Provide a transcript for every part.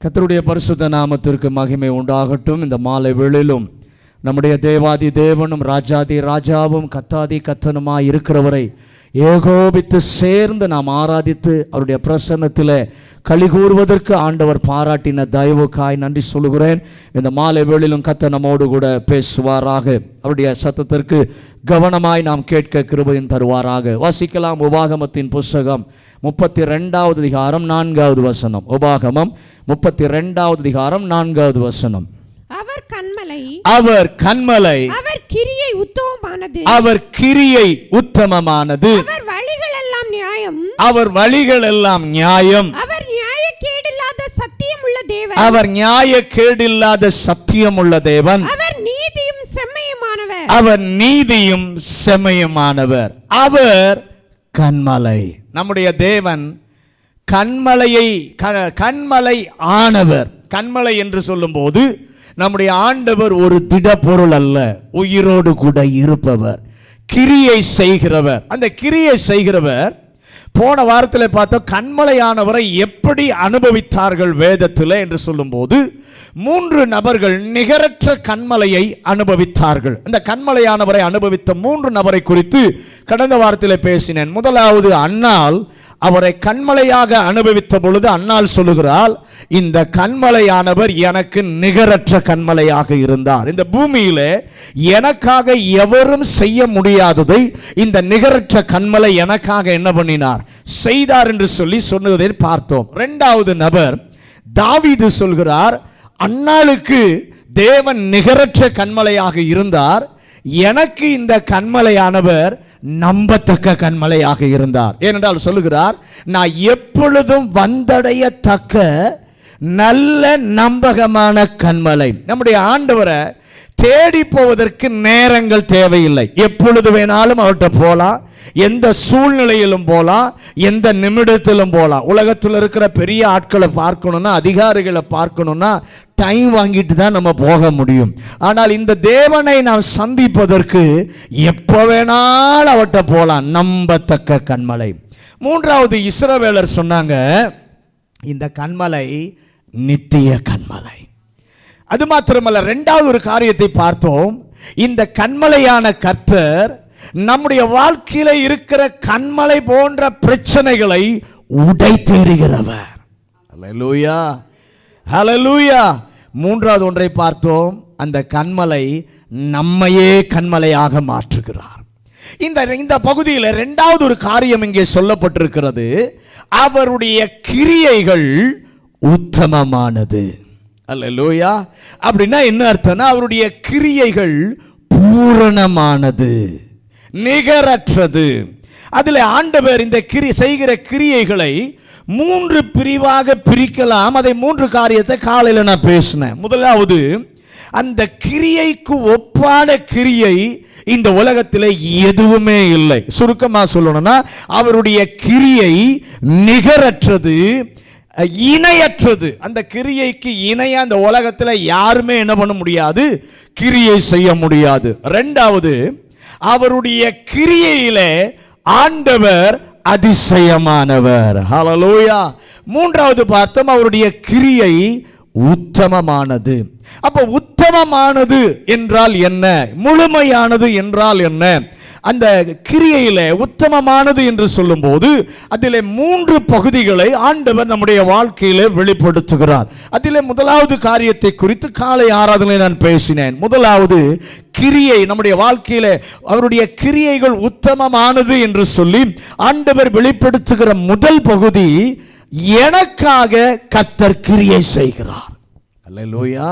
கர்த்தருடைய பரிசுத்த நாமத்திற்கு மகிமை உண்டாகட்டும். இந்த மாலை வேளையிலும் நம்முடைய தேவாதி தேவனும் ராஜாதி ராஜாவும் கத்தாதி கத்தனுமாய் இருக்கிறவரை ஏகோபித்து சேர்ந்து நாம் ஆராதித்து அவருடைய பிரசன்னத்தில் களி கூறுவதற்கு ஆண்டவர் பாராட்டின தயவுக்காய் நன்றி சொல்லுகிறேன். இந்த மாலை வேளையிலும் கர்த்தர் நம்மோடு கூட பேசுவாராக. அவருடைய சத்தத்திற்கு கவனமாய் நாம் கேட்க கிருபையும் தருவாராக. வாசிக்கலாம். உபாகமத்தின் புஸ்தகம் 32வது அதிகாரம் 4வது வசனம். உபாகமம் 32வது அதிகாரம் 4வது வசனம். அவர் கன்மலை, அவர் கன்மலை, அவர் கிரியை உத்தமமானது, அவர் கிரியை உத்தமமானது, அவர் வழிகள் எல்லாம் நியாயம், அவர் வழிகள் எல்லாம் நியாயம், அவர் நியாயக்கேடில்லாத சத்தியமுள்ள தேவன், அவர் நியாயக்கேடில்லாத சத்தியமுள்ள தேவன், அவர் நீதியும் செம்மையுமானவர், அவர் நீதியும் செம்மையுமானவர், அவர் கன்மலை. நம்முடைய தேவன் கன்மலையை கன்மலை ஆனவர். கன்மலை என்று சொல்லும்போது நம்முடைய ஆண்டவர் ஒரு திடப்பொருள் அல்ல, உயிரோடு கூட இருப்பவர், கிரியை செய்கிறவர். அந்த கிரியை செய்கிறவர் போன வாரத்தில் பார்த்தோம். கன்மலையானவரை எப்படி அனுபவித்தார்கள் வேதத்தில் என்று சொல்லும்போது 3 நபர்கள் நிகரற்ற கன்மலையை அனுபவித்தார்கள். இந்த கன்மலையானவரை அனுபவித்த 3 நபரை குறித்து கடந்த வாரத்தில் பேசினேன். முதலாவது அன்னாள். அவரை கன்மலையாக அனுபவித்த பொழுது அன்னாள் சொல்லுகிறாள், இந்த கன்மலையானவர் எனக்கு நிகரற்ற கன்மலையாக இருந்தார். இந்த பூமியிலே எனக்காக எவரும் செய்ய முடியாததை இந்த நிகரற்ற கன்மலை எனக்காக என்ன பண்ணினார், செய்தார் என்று சொல்லி சொன்னதை பார்த்தோம். 2வது நபர் தாவீது சொல்கிறார், அன்னாளுக்கு தேவன் நிகரற்ற கன்மலையாக இருந்தார், எனக்கு இந்த கன்மலையானவர் நம்பத்தக்க கன்மலையாக இருந்தார். ஏனென்றால் சொல்லுகிறார், நான் எப்பொழுதும் வந்தடையத்தக்க நல்ல நம்பகமான கன்மலை. நம்முடைய ஆண்டவரை தேடி போவதற்கு நேரங்கள் தேவையில்லை. எப்பொழுது வேணாலும் அவர்கிட்ட போகலாம், எந்த சூழ்நிலையிலும் போகலாம், எந்த நிமிடத்திலும் போகலாம். உலகத்தில் இருக்கிற பெரிய ஆட்களை பார்க்கணும்னா, அதிகாரிகளை பார்க்கணும்னா டைம் வாங்கிட்டு தான் நம்ம போக முடியும். ஆனால் இந்த தேவனை நாம் சந்திப்பதற்கு எப்போ வேணாலும் அவர்கிட்ட போகலாம், நம்பத்தக்க கன்மலை. 3வது இஸ்ரவேலர் சொன்னாங்க, இந்த கன்மலை நித்திய கன்மலை. அது மாத்திரமல்ல, 2வது ஒரு காரியத்தை பார்த்தோம். இந்த கன்மலையான கர்த்தர் நம்முடைய வாழ்க்கையில இருக்கிற கன்மலை போன்ற பிரச்சனைகளை உடைத்தெறிகிறவர். ஹல்லேலூயா, ஹல்லேலூயா. 3வது ஒன்றை பார்த்தோம், அந்த கன்மலை நம்மையே கன்மலையாக மாற்றுகிறார். இந்த பகுதியில் 2வது ஒரு காரியம் இங்கே சொல்லப்பட்டிருக்கிறது, அவருடைய கிரியைகள் உத்தமமானது. அல்லேலூயா. அப்படின்னா என்ன அர்த்தம்னா, அவருடைய கிரியைகள் பூரணமானது, நிகரற்றது. அதில் ஆண்டவர் இந்த செய்கிற கிரியைகளை 3 பிரிவாக பிரிக்கலாம். அதை 3 காரியத்தை காலையில் நான் பேசினேன். முதலாவது, அந்த கிரியைக்கு ஒப்பான கிரியை இந்த உலகத்தில் எதுவுமே இல்லை. சுருக்கமாக சொல்லணும்னா, அவருடைய கிரியை நிகரற்றது, இணையற்றது. அந்த கிரியைக்கு இணைய அந்த உலகத்தில் யாருமே என்ன பண்ண முடியாது, கிரியை செய்ய முடியாது. 2வது, அவருடைய கிரியையிலே ஆண்டவர் அதிசயமானவர். ஹல்லேலூயா. 3வது பார்த்தோம், அவருடைய கிரியை உத்தமமானது. அப்ப உத்தமமானது என்றால் என்ன, முழுமையானது என்றால் என்ன? அந்த கிரியையில உத்தமமானது என்று சொல்லும் போது அதிலே 3 பகுதிகளை ஆண்டவர் நம்முடைய வாழ்க்கையில வெளிப்படுத்துகிறார். அதிலே முதலாவது காரியத்தை குறித்து காலை ஆராதனை நான் பேசினேன். முதலாவது கிரியை, நம்முடைய வாழ்க்கையில அவருடைய கிரியைகள் உத்தமமானது என்று சொல்லி ஆண்டவர் வெளிப்படுத்துகிற முதல் பகுதி, எனக்காக கர்த்தர் கிரியை செய்கிறார். அல்லேலூயா.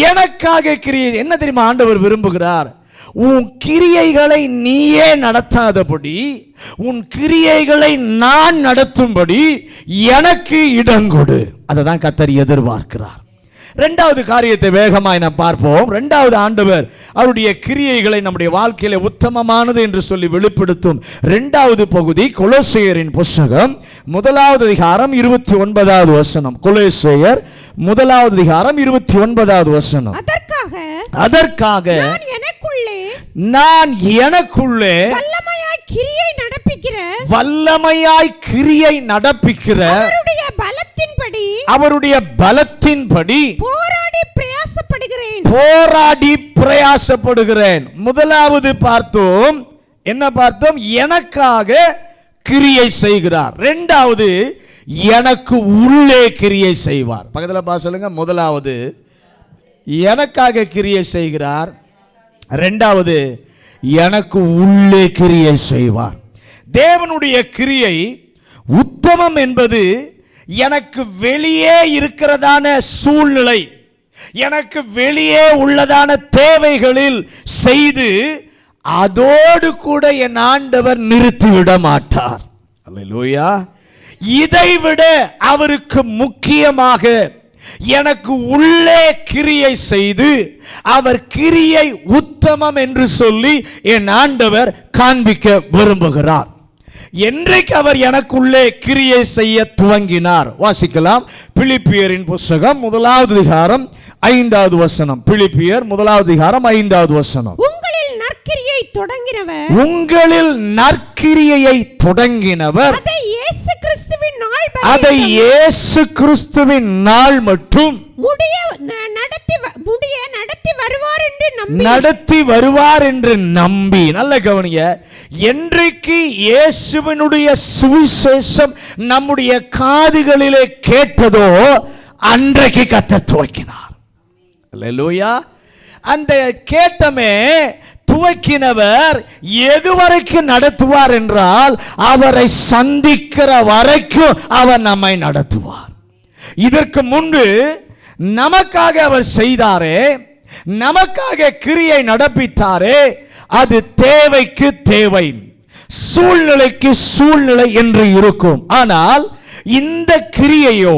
எனக்காக கிரியை. என்ன தெரியுமா ஆண்டவர் விரும்புகிறார்? உன் கிரியைகளை நீயே நடத்தாதபடி, உன் கிரியைகளை நான் நடத்தும்படி எனக்கு இடங்கொடு. அதை தான் கர்த்தர் எதிர்பார்க்கிறார். 2வது காரியத்தை வேகமாய் நாம் பார்ப்போம். 2வது, ஆண்டவர் அவருடைய கிரியைகளை நம்முடைய வாழ்க்கையில உத்தமமானது என்று சொல்லி வெளிப்படுத்தும் 2வது பகுதி கொலோசையரின் புத்தகம் 1வது அதிகாரம் 29வது வசனம். கொலோசையர் 1வது அதிகாரம் 29வது வசனம். அதற்காக நான் எனக்குள்ளே வல்லமையாய் கிரியை நடப்பிக்கிற அவருடைய பலத்தின்படி அவருடைய பலத்தின்படி போராடி பிரயாசப்படுகிறேன். முதலாவது பார்த்தோம், என்ன பார்த்தோம்? எனக்காக கிரியை செய்கிறார். இரண்டாவது, எனக்கு உள்ளே கிரியை செய்வார். பக்கத்தில் சொல்லுங்க. முதலாவது எனக்காக கிரியை செய்கிறார், இரண்டாவது எனக்கு உள்ளே கிரியை செய்வார். தேவனுடைய கிரியை உத்தமம் என்பது எனக்கு வெளியே இருக்கிறதான சூழ்நிலை, எனக்கு வெளியே உள்ளதான தேவைகளில் செய்து அதோடு கூட என் ஆண்டவர் நிறுத்திவிட மாட்டார். அல்லேலூயா. இதைவிட அவருக்கு முக்கியமாக எனக்கு உள்ளே கிரியை செய்து அவர் கிரியை உத்தமம் என்று சொல்லி என் ஆண்டவர் காண்பிக்க விரும்புகிறார். என்றைக்கு அவர் எனக்குள்ளே கிரியை செய்ய துவங்கினார்? வாசிக்கலாம். பிலிப்பியரின் புத்தகம் 1வது அதிகாரம் 5வது வசனம். பிலிப்பியர் 1வது அதிகாரம் 5வது வசனம். உங்களில் நற்கிரியையை தொடங்கினவர் அதை இயேசு கிறிஸ்துவின் நாள் மட்டும் நடத்தி வருவார் என்று நம்பி. நல்ல கவனிங்க. என்றைக்கு இயேசுவினுடைய சுவிசேஷம் நம்முடைய காதுகளிலே கேட்டதோ அன்றைக்கு கர்த்தர் துவக்கினார். அல்லேலூயா. அந்த கேட்டமே துவக்கினவர் எதுவரைக்கும் நடத்துவார் என்றால் அவரை சந்திக்கிற வரைக்கும் அவர் நம்மை நடத்துவார். இதற்கு முன்பு நமக்காக அவர் செய்தாரே, நமக்காக கிரியை நடப்பித்தாரே, அது தேவைக்கு தேவை, சூழ்நிலைக்கு சூழ்நிலை என்று இருக்கும். ஆனால் இந்த கிரியையோ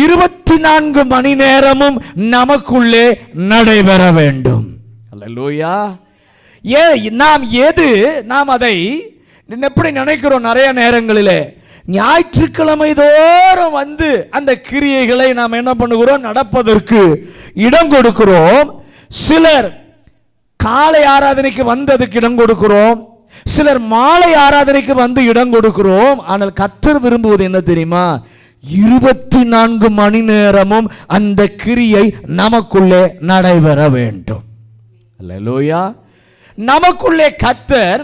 24 மணி நேரமும் நமக்குள்ளே நடைபெற வேண்டும். அல்லேலூயா. நாம் அதை எப்படி நினைக்கிறோம்? நிறைய நேரங்களிலே ஞாயிற்றுக்கிழமை தோறும் வந்து அந்த கிரியைகளை நாம் என்ன பண்ணுகிறோம்? நடப்பதற்கு இடம் கொடுக்கிறோம். சிலர் காலை ஆராதனைக்கு வந்ததுக்கு இடம் கொடுக்கிறோம், சிலர் மாலை ஆராதனைக்கு வந்து இடம் கொடுக்கிறோம். ஆனால் கர்த்தர் விரும்புவது என்ன தெரியுமா? 24 மணி நேரமும் அந்த கிரியை நமக்குள்ளே நடைபெற வேண்டும். அல்லேலூயா. நமக்குள்ளே கர்த்தர்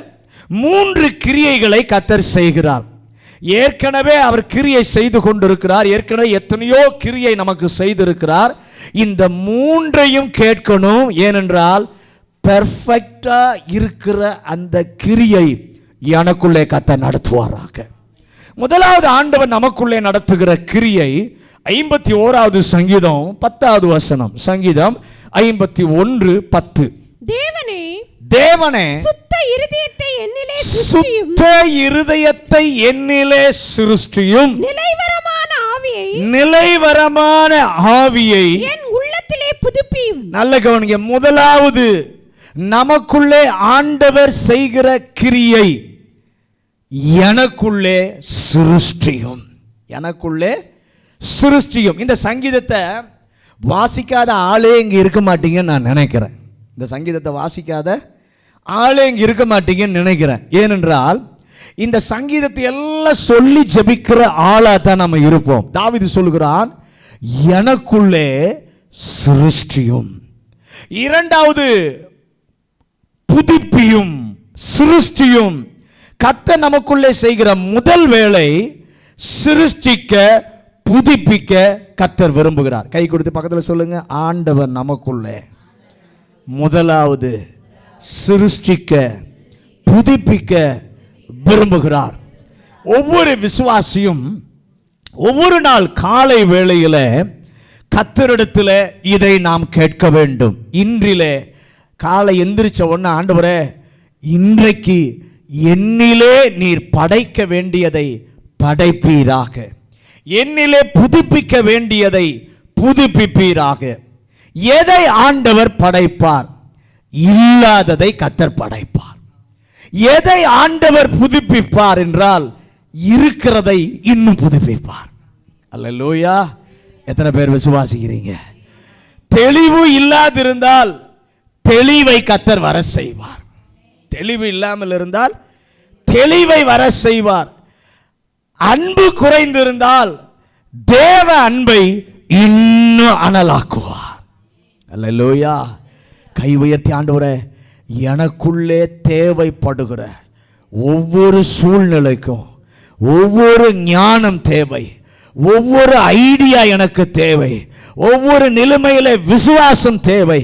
3 கிரியைகளை கர்த்தர் செய்கிறார். ஏற்கனவே அவர் கிரியை செய்து கொண்டிருக்கிறார். ஏற்கனவே எத்தனையோ கிரியை நமக்கு செய்திருக்கிறார். இந்த 3ஐயும் கேட்கணும். ஏனென்றால் பெர்ஃபெக்ட்டா இருக்கிற அந்த கிரியை எனக்குள்ளே கர்த்தர் நடத்துவாராக. முதலாவது ஆண்டவர் நமக்குள்ளே நடத்துகிற கிரியை 51வது சங்கீதம் 10வது வசனம். சங்கீதம் 51:10. தேவனே சுத்த இருதயத்தை என்னிலே சிருஷ்டியும், நிலைவரமான ஆவியை என் உள்ளத்திலே புதுப்பியும். நல்ல கவனிங்க. முதலாவது நமக்குள்ளே ஆண்டவர் செய்கிற கிரியை எனக்குள்ளே சிருஷ்டியும், எனக்குள்ளே சிருஷ்டியும். இந்த சங்கீதத்தை வாசிக்காத ஆளே இங்க இருக்க மாட்டீங்கன்னு நான் நினைக்கிறேன். இந்த சங்கீதத்தை வாசிக்காத ஆளே இங்க இருக்க மாட்டீங்கன்னு நினைக்கிறேன். ஏனென்றால் இந்த சங்கீதத்தை எல்லாம் சொல்லி ஜெபிக்கிற ஆளா தான் நம்ம இருப்போம். தாவீது சொல்லுகிறான், எனக்குள்ளே சிருஷ்டியும். இரண்டாவது புதுப்பியும், சிருஷ்டியும். கர்த்தர் நமக்குள்ளே செய்கிற முதல் வேலை சிருஷ்டிக்க, புதுப்பிக்க கர்த்தர் விரும்புகிறார். கை கொடுத்து பக்கத்தில் சொல்லுங்க, ஆண்டவர் நமக்குள்ளே முதலாவது சிருஷ்டிக்க, புதுப்பிக்க விரும்புகிறார். ஒவ்வொரு விசுவாசியும் ஒவ்வொரு நாள் காலை வேளையிலே கர்த்தரிடத்தில் இதை நாம் கேட்க வேண்டும். இன்றிலே காலை எந்திரிச்ச உடனே, ஆண்டவரே இன்றைக்கு என்னிலே நீர் படைக்க வேண்டியதை படைப்பீராக, என்னிலே புதுப்பிக்க வேண்டியதை புதுப்பிப்பீராக. எதை ஆண்டவர் படைப்பார்? இல்லாததை கர்த்தர் படைப்பார். எதை ஆண்டவர் புதுப்பிப்பார் என்றால் இருக்கிறதை இன்னும் புதுப்பிப்பார். அல்லேலூயா. எத்தனை பேர் விசுவாசிக்கிறீங்க? தெளிவு இல்லாதிருந்தால் தெளிவை கர்த்தர் வர செய்வார். தெளிவு இல்லாமல் இருந்தால் தெளிவை வர செய்வார். அன்பு குறைந்திருந்தால் தேவ அன்பை இன்னும் அனலாக்குவார். அல்லேலூயா. கை உயர்த்தி, ஆண்டவரே, எனக்குள்ளே தேவைப்படுகிற ஒவ்வொரு சூழ்நிலைக்கும் ஒவ்வொரு ஞானம் தேவை, ஒவ்வொரு ஐடியா எனக்கு தேவை, ஒவ்வொரு நிலைமையில விசுவாசம் தேவை.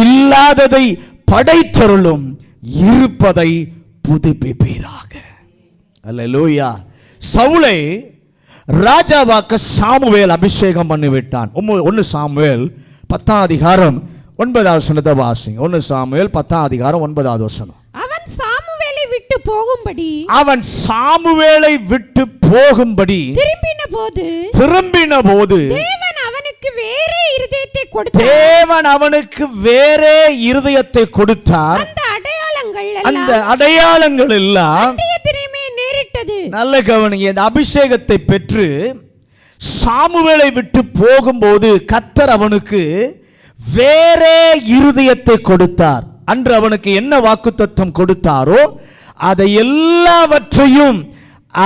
இல்லாததை படைத்தருளும், இருப்பதை புதுப்பிப்பீராக. அல்லேலூயா. சவுலை ராஜாவாக்க சாமுவேல் அபிஷேகம் பண்ணிவிட்டான். 1 சாமுவேல் 10ஆம் அதிகாரம் 9வது வசனத்தை வாசிங்க. 1 சாமுவேல் 10ஆம் அதிகாரம் 9வது வசனம். அவன் சாமுவேலை விட்டு போகும்படி திரும்பின போது தேவன் அவனுக்கு வேறே இருதயத்தை கொடுத்தார். அந்த அடையாளங்கள் எல்லாம் நேரிட்டது. நல்ல கவனிங்க. இந்த அபிஷேகத்தை பெற்று சாமுவேலை விட்டு போகும்போது கர்த்தர் அவனுக்கு வேறே இருதயத்தை கொடுத்தார். அன்று அவனுக்கு என்ன வாக்குத்தத்தம் கொடுத்தாரோ அதை எல்லாவற்றையும்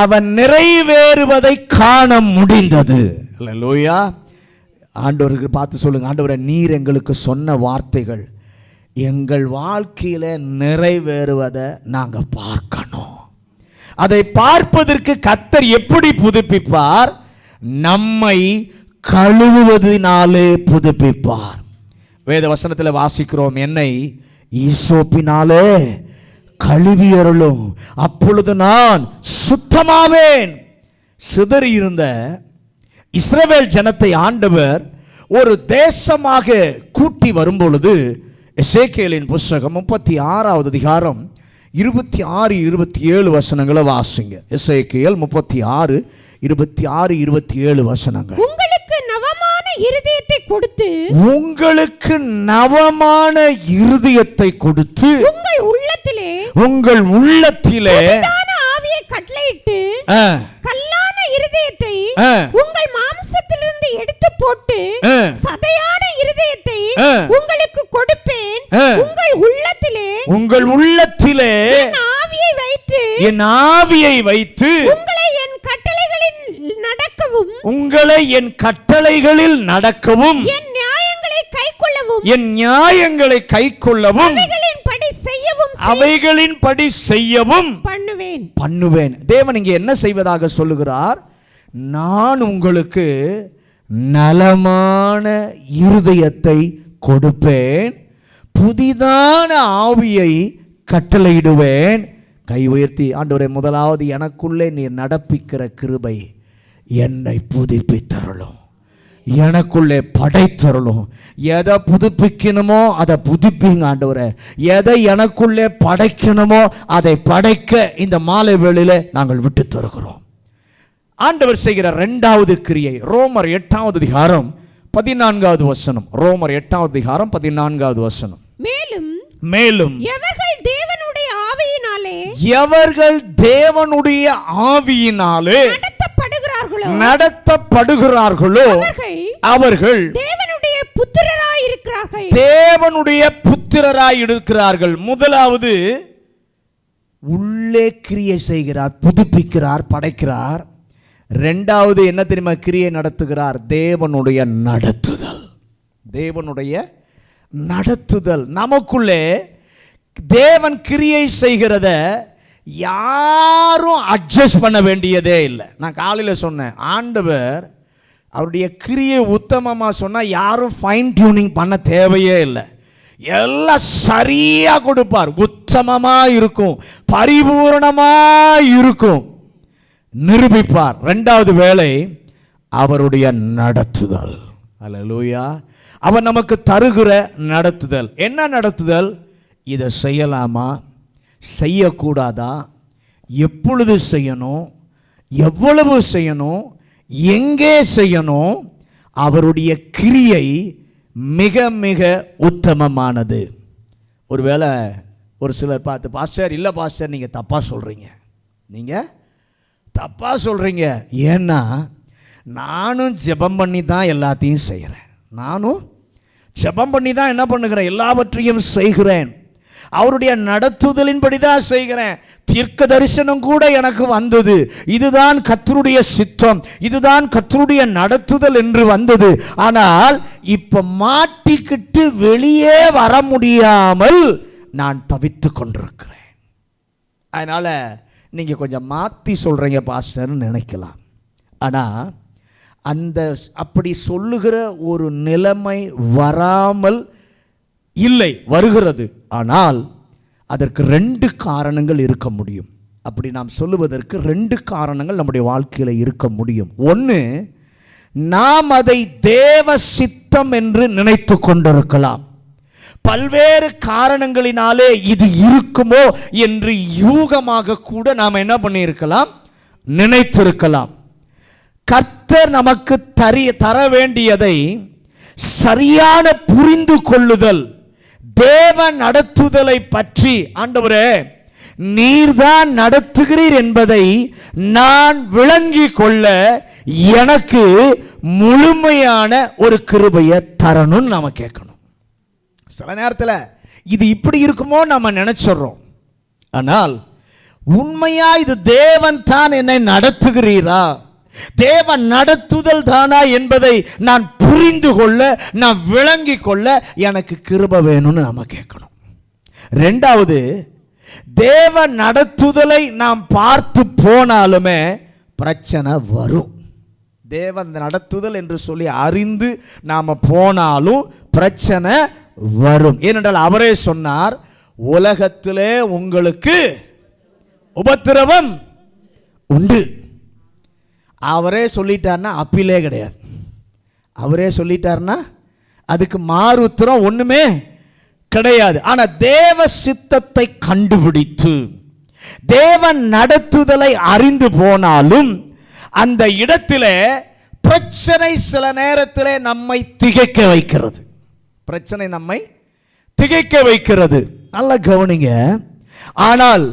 அவன் நிறைவேறுவதை காண முடிந்தது. அல்லேலூயா. ஆண்டவருக்கு பார்த்து சொல்லுங்க, ஆண்டவரே, நீர் எங்களுக்கு சொன்ன வார்த்தைகள் எங்கள் வாழ்க்கையில நிறைவேறுவதை நாங்க பார்க்கணும். அதை பார்ப்பதற்கு கர்த்தர் எப்படி புதுப்பிப்பார்? நம்மை கழுவுவதினாலே புதுப்பிப்பார். வேத வசனத்தில் வாசிக்கிறோம், என்னை ஈசோப்பினாலே கழுவியருளும், அப்பொழுது நான் சுத்தமாவேன். சிதறி இருந்த இஸ்ரவேல் ஜனத்தை ஆண்டவர் ஒரு தேசமாக கூட்டி வரும்பொழுது எசேக்கியேலின் புத்தகம் 36வது அதிகாரம் 26, 27 வசனங்களை வாசிங்க. எசேக்கியேல் 36, 26, 27 வசனங்கள். உங்களுக்கு நவமான இருதயத்தை கொடுத்து உங்கள் உள்ளத்திலே ஆவியை கட்டளையிட்டு கல்லான இருதயத்தை உங்கள் மாம்சத்திலிருந்து எடுத்து போட்டு சதையான இருதயத்தை உங்களுக்கு கொடுப்பேன். உங்கள் உள்ளத்திலே என் ஆவியை வைத்து உங்களை என் கட்டளைகளில் நடக்கவும் என் நியாயங்களை கைக்கொள்ளவும் அவைகளின்படி செய்யவும் பண்ணுவேன். தேவன் இங்கே என்ன செய்வதாக சொல்லுகிறார்? நான் உங்களுக்கு நலமான இருதயத்தை கொடுப்பேன், புதிதான ஆவியை கட்டளையிடுவேன். கை உயர்த்தி, ஆண்டவரே, முதலாவது எனக்குள்ளே நீர் நடப்பிக்கிற கிருபை என்னை புதுப்பித்தருளும், எனக்குள்ளே படைத்தருளும். எதை புதுப்பிக்கணுமோ அதை புதுப்பிங்க ஆண்டவரே. எதை எனக்குள்ளே படைக்கணுமோ அதை படைக்க இந்த மாலை வேளையில நாங்கள் விட்டு தருகிறோம். ஆண்டவர் செய்கிற இரண்டாவது கிரியை ரோமர் 8வது அதிகாரம் 14வது வசனம். ரோமர் 8வது அதிகாரம் 14வது வசனம். மேலும் எவர்கள் தேவனுடைய ஆவியினாலே நடத்தப்படுகிறார்களோ அவர்கள் தேவனுடைய புத்திரராய் இருக்கிறார்கள். முதலாவது உள்ளே கிரியை செய்கிறார், புதுப்பிக்கிறார், படைக்கிறார். இரண்டாவது என்ன தெரியுமா கிரியை நடத்துகிறார்? தேவனுடைய நடத்துதல். நமக்குள்ளே தேவன் கிரியை செய்கிறத யாரும் அட்ஜஸ்ட் பண்ண வேண்டியதே இல்லை. நான் காலையில் சொன்னேன், ஆண்டவர் அவருடைய கிரியை உத்தமமாக சொன்னால் யாரும் ஃபைன் டியூனிங் பண்ண தேவையே இல்லை. எல்லாம் சரியாக கொடுப்பார், உத்தமமாக இருக்கும், பரிபூர்ணமாக இருக்கும், நிரூபிப்பார். ரெண்டாவது வேலை அவருடைய நடத்துதல். அல்லேலூயா. அவர் நமக்கு தருகிற நடத்துதல். என்ன நடத்துதல்? இதை செய்யலாமா, செய்யக்கூடாதா, எப்பொழுது செய்யணும், எவ்வளவு செய்யணும், எங்கே செய்யணும். அவருடைய கிரியை மிக மிக உத்தமமானது. ஒருவேளை ஒரு சிலர் பார்த்து, பாஸ்டர், இல்லை பாஸ்டர், நீங்கள் தப்பாக சொல்கிறீங்க, நீங்கள் தப்பாக சொல்கிறீங்க. ஏன்னா நானும் ஜெபம் பண்ணி தான் எல்லாத்தையும் செய்கிறேன், நானும் ஜெபம் பண்ணி தான் என்ன பண்ணுகிறேன், எல்லாவற்றையும் செய்கிறேன். அவருடைய நடத்துதலின்படிதான் செய்கிறேன். தீர்க்க தரிசனம் கூட எனக்கு வந்தது. இதுதான் கர்த்தருடைய சித்தம், இதுதான் கர்த்தருடைய நடத்துதல் என்று வந்தது. ஆனால் இப்ப மாட்டிக்கிட்டு வெளியே வர முடியாமல் நான் தவித்து கொண்டிருக்கிறேன். அதனால நீங்க கொஞ்சம் மாத்தி சொல்றீங்க பாஸ்டர்னு நினைக்கலாம். ஆனா அந்த அப்படி சொல்லுகிற ஒரு நிலைமை வராமல் இல்லை, வருகிறது. ஆனால் அதற்கு 2 காரணங்கள் இருக்க முடியும். அப்படி நாம் சொல்லுவதற்கு 2 காரணங்கள் நம்முடைய வாழ்க்கையில் இருக்க முடியும். ஒன்று, நாம் அதை தேவ சித்தம் என்று நினைத்து கொண்டிருக்கலாம். பல்வேறு காரணங்களினாலே இது இருக்குமோ என்று யூகமாக கூட நாம் என்ன பண்ணியிருக்கலாம், நினைத்திருக்கலாம். கர்த்தர் நமக்கு தர வேண்டியதை சரியான புரிந்து கொள்ளுதல், தேவ நடத்துதலை பற்றி, ஆண்டவரே நீர்தான் நடத்துகிறீர் என்பதை நான் விளங்கிக் கொள்ள எனக்கு முழுமையான ஒரு கிருபையை தரணும்னு நாம கேட்கணும். சில நேரத்தில் இது இப்படி இருக்குமோ நம்ம நினைச்சிடறோம். ஆனால் உண்மையா இது தேவன் தான் என்னை நடத்துகிறீரா, தேவன் நடத்துதல் தானா என்பதை நான் புரிந்து கொள்ள, நான் விளங்கிக் கொள்ள எனக்கு கிருபை வேணும்னு நாம கேட்கணும். 2வது, தேவ நடத்துதலை நாம் பார்த்து போனாலுமே பிரச்சனை வரும். தேவன் நடத்துதல் என்று சொல்லி அறிந்து நாம போனாலும் பிரச்சனை வரும். ஏனென்றால் அவரே சொன்னார், உலகத்திலே உங்களுக்கு உபத்திரவம் உண்டு. அவரே சொல்லிட்டார்னா அப்பிலே கிடையாது. அவரே சொல்லிட்டார்னா அதுக்கு மாறு உத்தரம் ஒண்ணுமே கிடையாது. ஆனா தேவ சித்தத்தை கண்டுபிடித்து தேவன் நடத்துதலை அறிந்து போனாலும் அந்த இடத்திலே பிரச்சனை சில நேரத்திலே நம்மை திகைக்க வைக்கிறது. பிரச்சனை நம்மை திகைக்க வைக்கிறது. நல்ல கவனிங்க. ஆனால்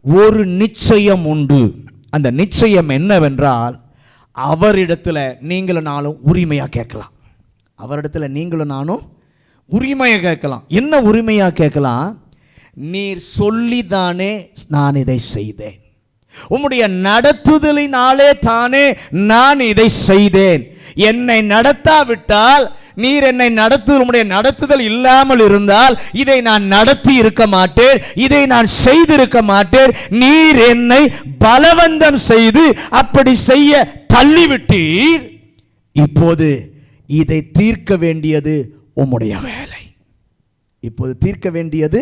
ஒரு நிச்சயம் உண்டு. அந்த நிச்சயம் என்னவென்றால், அவரிடத்துல நீங்களும் நானும் உரிமையா கேட்கலாம். அவரிடத்துல நீங்களும் நானும் உரிமையா கேட்கலாம். என்ன உரிமையா கேட்கலாம்? நீர் சொல்லிதானே நான் இதை செய்தேன், உம்முடைய நடத்துதலினாலே தானே நான் இதை செய்தேன். என்னை நடத்தாவிட்டால், நீர் என்னை உம்முடைய நடத்துதல் இல்லாமல் இருந்தால் இதை நான் நடத்தி இருக்க மாட்டேன், இதை நான் செய்திருக்க மாட்டேன். நீர் என்னை பலவந்தம் செய்து அப்படி செய்ய தள்ளிவிட்டீர். இப்போது இதை தீர்க்க வேண்டியது உம்முடைய வேலை. இப்போது தீர்க்க வேண்டியது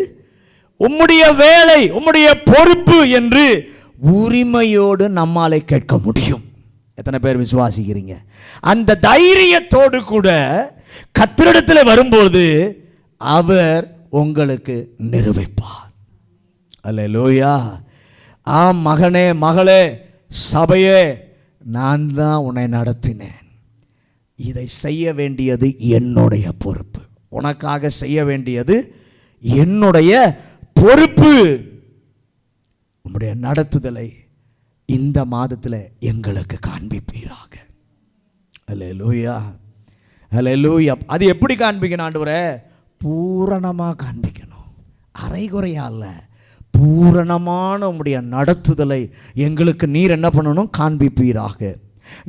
உம்முடைய வேலை, உம்முடைய பொறுப்பு என்று உரிமையோடு நம்மாலே கேட்க முடியும். எத்தனை பேர் விசுவாசிக்கிறீங்க? அந்த தைரியத்தோடு கூட கர்த்தரிடத்தில் வரும்போது அவர் உங்களுக்கு நிரூபிப்பார். அல்லேலூயா. ஆம் மகனே, மகளே, சபையே, நான் தான் உன்னை நடத்தினேன். இதை செய்ய வேண்டியது என்னுடைய பொறுப்பு. உனக்காக செய்ய வேண்டியது என்னுடைய பொறுப்பு. உம்முடைய நடத்துதலை இந்த மாதத்தில் எங்களுக்கு காண்பிப்பீராக. அல்லேலூயா, அல்லேலூயா. அது எப்படி காண்பிக்கணும் ஆண்டவரே? பூரணமாக காண்பிக்கணும், அரைகுறையா அல்ல. பூரணமான உம்முடைய நடத்துதலை எங்களுக்கு நீர் என்ன பண்ணணும்? காண்பிப்பீராக.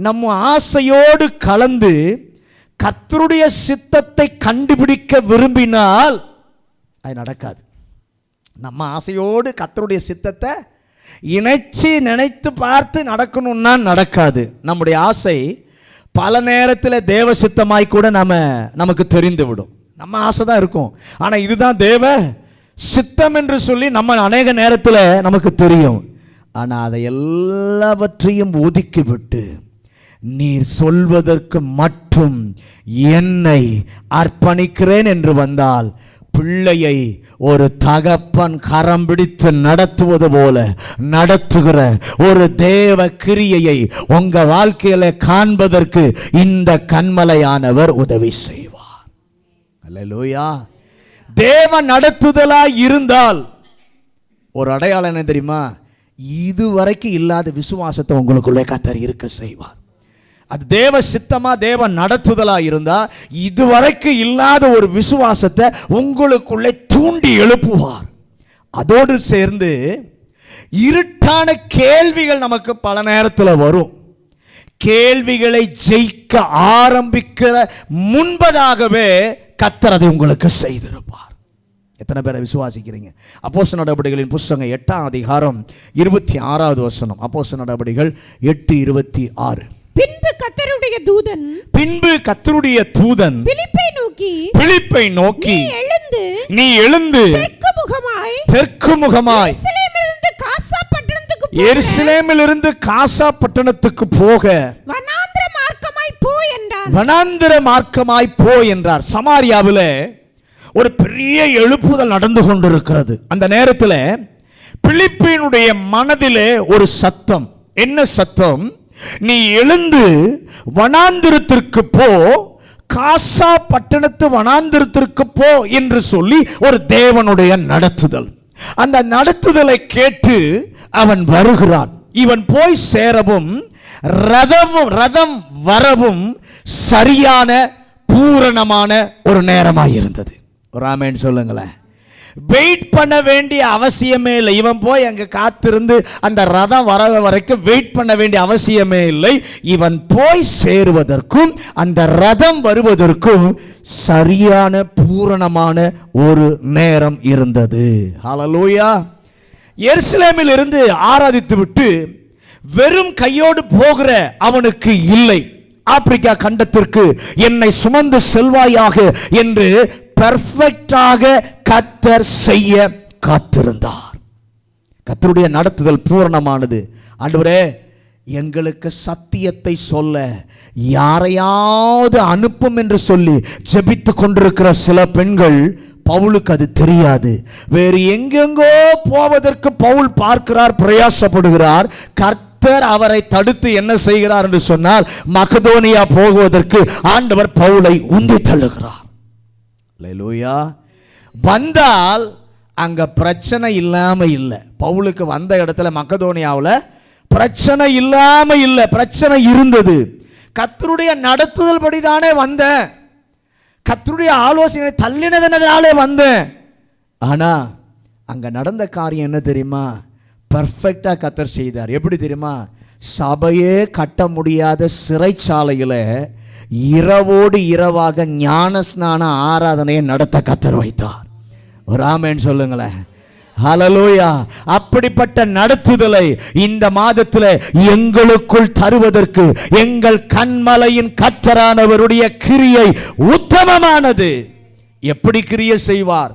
நம்ம ஆசையோடு கலந்து கர்த்தருடைய சித்தத்தை கண்டுபிடிக்க விரும்பினால் அது நடக்காது. நம்ம ஆசையோடு கர்த்தருடைய சித்தத்தை நினைத்து பார்த்து நடக்கணும்னா நடக்காது. நம்முடைய ஆசை பல நேரத்தில் தேவ சித்தமாய் கூட நமக்கு தெரிந்து விடும். நம்ம ஆசை தான் இருக்கும், ஆனால் இதுதான் தேவ சித்தம் என்று சொல்லி நம்ம அநேக நேரத்தில் நமக்கு தெரியும். ஆனால் அதை எல்லாவற்றையும் ஒதுக்கிவிட்டு நீர் சொல்வதற்கு மட்டும் என்னை அர்ப்பணிக்கிறேன் என்று வந்தால், பிள்ளையை ஒரு தகப்பன் கரம் பிடித்து நடத்துவது போல நடத்துகிற ஒரு தேவ கிரியையை உங்க வாழ்க்கையில காண்பதற்கு இந்த கன்மலையானவர் உதவி செய்வார். அல்லேலூயா. தேவ நடத்துதலாய் இருந்தால் ஒரு அடையாளம் என்ன தெரியுமா? இதுவரைக்கும் இல்லாத விசுவாசத்தை உங்களுக்குள்ளே கர்த்தர் இருக்க செய்வார். அது தேவ சித்தமா தேவ நடத்துதலா இருந்தா இதுவரைக்கும் இல்லாத ஒரு விசுவாசத்தை உங்களுக்குள்ளே தூண்டி எழுப்புவார். அதோடு சேர்ந்து இருட்டான கேள்விகள் நமக்கு பல நேரத்தில் வரும். கேள்விகளை ஜெயிக்க ஆரம்பிக்கிற முன்பதாகவே கர்த்தர் அதை உங்களுக்கு செய்திருப்பார். எத்தனை பேரை விசுவாசிக்கிறீங்க? அப்போஸ்தலர் நடபடிகளின் புத்தகம் 8ஆம் அதிகாரம் 26வது வசனம். அப்போஸ்தலர் நடபடிகள் 8:26. பின்பு கர்த்தருடைய தூதன் பிலிப்பை நோக்கி நீ எழுந்து தெற்கு முகமாய் எருசலேமிலிருந்து காசா பட்டணத்துக்கு போக வனாந்திர மார்க்கமாய் போ என்றார். சமாரியாவில் ஒரு பெரிய எழுப்புதல் நடந்து கொண்டிருக்கிறது. அந்த நேரத்தில் பிலிப்பினுடைய மனதிலே ஒரு சத்தம். என்ன சத்தம்? நீ எழுந்து வனாந்திரத்திற்கு போ, காசா பட்டணத்து வனாந்திரத்திற்கு போ என்று சொல்லி ஒரு தேவனுடைய நடத்துதல். அந்த நடத்துதலை கேட்டு அவன் வருகிறான். இவன் போய் சேரவும் ரதம் வரவும் சரியான பூரணமான ஒரு நேரமாக இருந்தது. ராமேன் சொல்லுங்களேன். வெயிட் பண்ண வேண்டிய அவசியமே இல்லை. இவன் போய் அங்கே காத்திருந்து அந்த ரதம் வர வரைக்கும் வெயிட் பண்ண வேண்டிய அவசியமே இல்லை. இவன் போய் சேருவதற்கும் அந்த ரதம் வருவதற்கும் சரியான பூரணமான ஒரு நேரம் இருந்தது. ஹல்லேலூயா. எருசலேமில் இருந்து ஆராதித்து விட்டு வெறும் கையோடு போகிற அவனுக்கு இல்லை. ஆப்பிரிக்கா கண்டத்திற்கு என்னை சுமந்து செல்வாயாக என்று பெர்ஃபெக்டாக கர்த்தர் செய்ய காத்திருந்தார். கர்த்தருடைய நடத்துதல் பூரணமானது. ஆண்டவரே, எங்களுக்கு சத்தியத்தை சொல்ல யாரையாவது அனுப்பும் என்று சொல்லி ஜெபித்து கொண்டிருக்கிற சில பெண்கள், பவுலுக்கு அது தெரியாது. வேறு எங்கெங்கோ போவதற்கு பவுல் பார்க்கிறார், பிரயாசப்படுகிறார். கர்த்தர் அவரை தடுத்து என்ன செய்கிறார் என்று சொன்னால், மக்கதோனியா போகுவதற்கு ஆண்டவர் பவுலை உந்தி தள்ளுகிறார். அல்லேலூயா. வந்தால் அங்க பிரச்சனை இல்லாம இல்லை. பவுலுக்கு வந்த இடத்துல மக்கதோனியாவில் பிரச்சனை இல்லாம இல்லை, பிரச்சனை இருந்தது. கர்த்தருடைய நடத்துதல் படிதானே வந்தேன், கர்த்தருடைய ஆலோசனை தள்ளினதனாலே வந்தேன். ஆனா அங்க நடந்த காரியம் என்ன தெரியுமா? பர்ஃபெக்டா கர்த்தர் செய்தார். எப்படி தெரியுமா? சபையே கட்ட முடியாத சிறைச்சாலையில இரவோடு இரவாக ஞான ஸ்நான ஆராதனையை நடத்த கர்த்தர் வைத்தார். ஒரு ஆமென் சொல்லுங்களேன். ஹல்லேலூயா. அப்படிப்பட்ட நடத்துதலை இந்த மாதத்தில் எங்களுக்குள் தருவதற்கு எங்கள் கன்மலையின் கர்த்தரானவருடைய கிரியை உத்தமமானது. எப்படி கிரியை செய்வார்?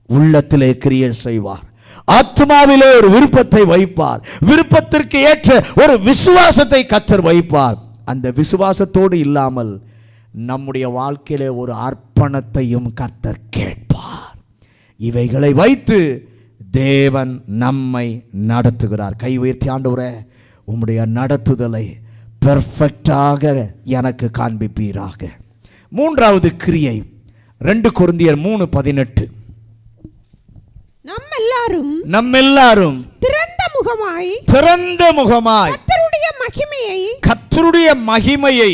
உள்ளத்திலே கிரியை செய்வார். ஆத்மாவிலே ஒரு விருப்பத்தை வைப்பார். விருப்பத்திற்கு ஏற்ற ஒரு விசுவாசத்தை கர்த்தர் வைப்பார். அந்த விசுவாசத்தோடு இல்லாமல் நம்முடைய வாழ்க்கையிலே ஒரு அர்ப்பணத்தையும் கர்த்தர் கேட்பார். இவைகளை வைத்து தேவன் நம்மை நடத்துகிறார். கை உயர்த்தி, ஆண்டவரே, உம்முடைய நடத்துதலை பெர்ஃபெக்டாக எனக்கு காண்பிப்பீராக. மூன்றாவது கிரியை 2 கொரிந்தியர் 3:18. நம்மெல்லாரும் திறந்த முகமாய் கர்த்தருடைய மகிமையை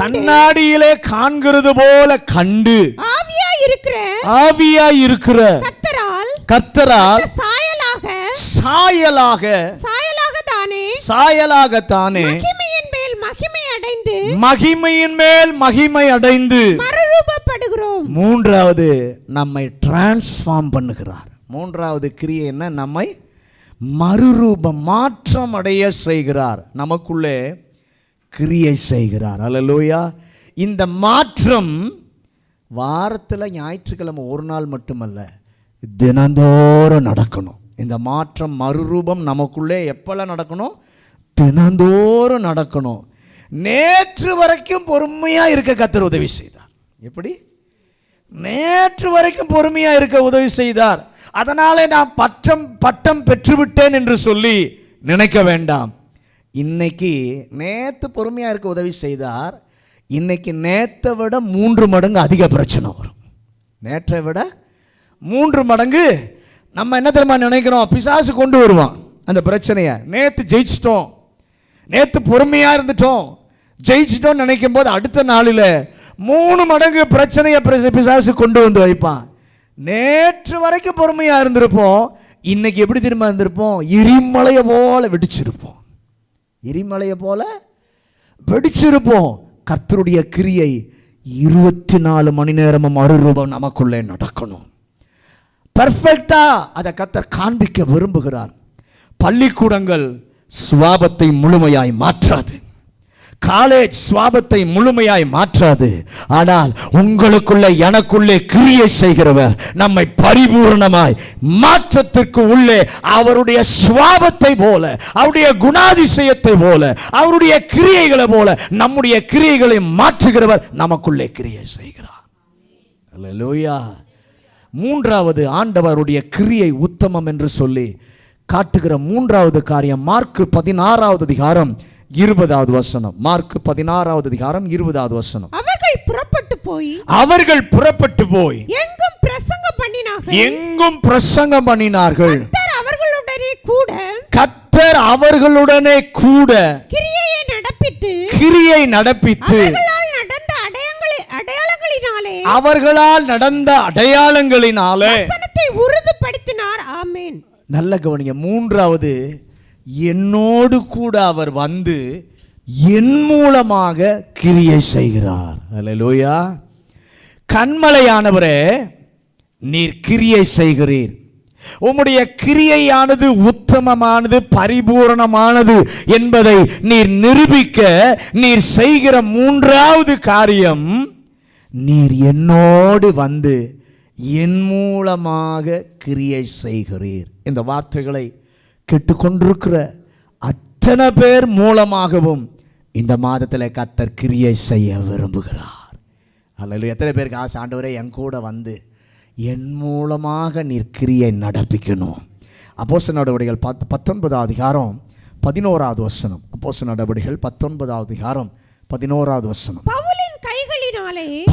கண்ணாடியிலே காண்கிறது போல கண்டு ஆவியாய் இருக்கிற கர்த்தரால் சாயலாகத்தானே மகிமையின் மேல் மகிமை அடைந்து மறுரூபப்படுகிறோம். மூன்றாவது, நம்மை டிரான்ஸ்ஃபார்ம் பண்ணுகிறார். மூன்றாவது கிரியை என்ன? நம்மை மறுரூபம், மாற்றம் அடைய செய்கிறார். நமக்குள்ளே கிரியை செய்கிறார். அல்லேலூயா. இந்த மாற்றம் வாரத்தில் ஞாயிற்றுக்கிழமை ஒரு நாள் மட்டுமல்ல, தினந்தோறும் நடக்கணும். இந்த மாற்றம், மறுரூபம் நமக்குள்ளே எப்பெல்லாம் நடக்கணும்? தினந்தோறும் நடக்கணும். நேற்று வரைக்கும் பொறுமையாக இருக்க கர்த்தர் உதவி செய்தார். எப்படி? நேற்று வரைக்கும் பொறுமையாக இருக்க உதவி செய்தார். அதனாலே நான் பட்டம் பெற்றுவிட்டேன் என்று சொல்லி நினைக்க வேண்டாம். இன்னைக்கு நேற்று பொறுமையாக இருக்க உதவி செய்தார். இன்னைக்கு நேற்றை விட 3 மடங்கு அதிக பிரச்சனை வரும். நேற்றை விட 3 மடங்கு நம்ம என்ன தெரியுமா நினைக்கிறோம்? பிசாசு கொண்டு வருவான் அந்த பிரச்சனையை. நேற்று ஜெயிச்சிட்டோம், நேற்று பொறுமையாக இருந்துட்டோம், ஜெயிச்சிட்டோம் நினைக்கும் போது அடுத்த நாளில் 3 மடங்கு பிரச்சனையை பிசாசு கொண்டு வந்து வைப்பான். நேற்று வரைக்கும் பொறுமையா இருந்திருப்போம், இன்னைக்கு எப்படி திரும்ப இருந்திருப்போம்? எரிமலையை போல வெடிச்சிருப்போம். எரிமலையை போல வெடிச்சிருப்போம். கர்த்தருடைய கிரியை 24 மணி நேரமும் மறுரூபம் நமக்குள்ளே நடக்கணும். பெர்ஃபெக்டா அதை கர்த்தர் காண்பிக்க விரும்புகிறார். பள்ளிக்கூடங்கள் சுவாபத்தை முழுமையாய் மாற்றாது, காலேஜ் சுவாபத்தை முழுமையாய் மாற்றாது. ஆனால் உங்களுக்குள்ள எனக்குள்ளே கிரியை செய்கிறவர் நம்மை பரிபூர்ணமாய் மாற்றத்திற்கு உள்ளே அவருடைய சுவாபத்தை போல, அவருடைய குணாதிசயத்தை போல, அவருடைய கிரியைகளை போல நம்முடைய கிரியைகளை மாற்றுகிறவர் நமக்குள்ளே கிரியை செய்கிறார். அல்லேலூயா. மூன்றாவது, ஆண்டவருடைய கிரியை உத்தமம் என்று சொல்லி காட்டுகிற மூன்றாவது காரியம் மார்க் 16வது அதிகாரம் 20வது வசனம். மார்க் 16வது அதிகாரம் 20வது வசனம். அவர்கள் புறப்பட்டு போய் எங்கும் பிரசங்கம் பண்ணினார்கள். கர்த்தர் அவர்களுடனே கூட கிரியை நடப்பித்து அவர்களால் நடந்த அடையாளங்களினாலே உறுதிப்படுத்தினார். ஆமென். நல்ல கவனிங்க. மூன்றாவது, என்னோடு கூட அவர் வந்து என் மூலமாக கிரியை செய்கிறார். அல்லேலூயா. கன்மலையானவரே, நீர் கிரியை செய்கிறீர். உம்முடைய கிரியையானது உத்தமமானது, பரிபூரணமானது என்பதை நீர் நிரூபிக்க நீர் செய்கிற மூன்றாவது காரியம், நீர் என்னோடு வந்து என் மூலமாக கிரியை செய்கிறீர். இந்த வார்த்தைகளை கேட்டுக்கொண்டிருக்கிற அத்தனை பேர் மூலமாகவும் இந்த மாதத்தில் கர்த்தர் கிரியை செய்ய விரும்புகிறார். அல்லேலூயா. எத்தனை பேருக்கு ஆசை, ஆண்டவரே என் கூட வந்து என் மூலமாக நீர் கிரியை நடப்பிக்கணும். அப்போஸ்தலர் நடவடிக்கைகள் 19வது அதிகாரம் 11வது வசனம். அப்போஸ்தலர் நடவடிக்கைகள் 19வது அதிகாரம் 11வது வசனம்.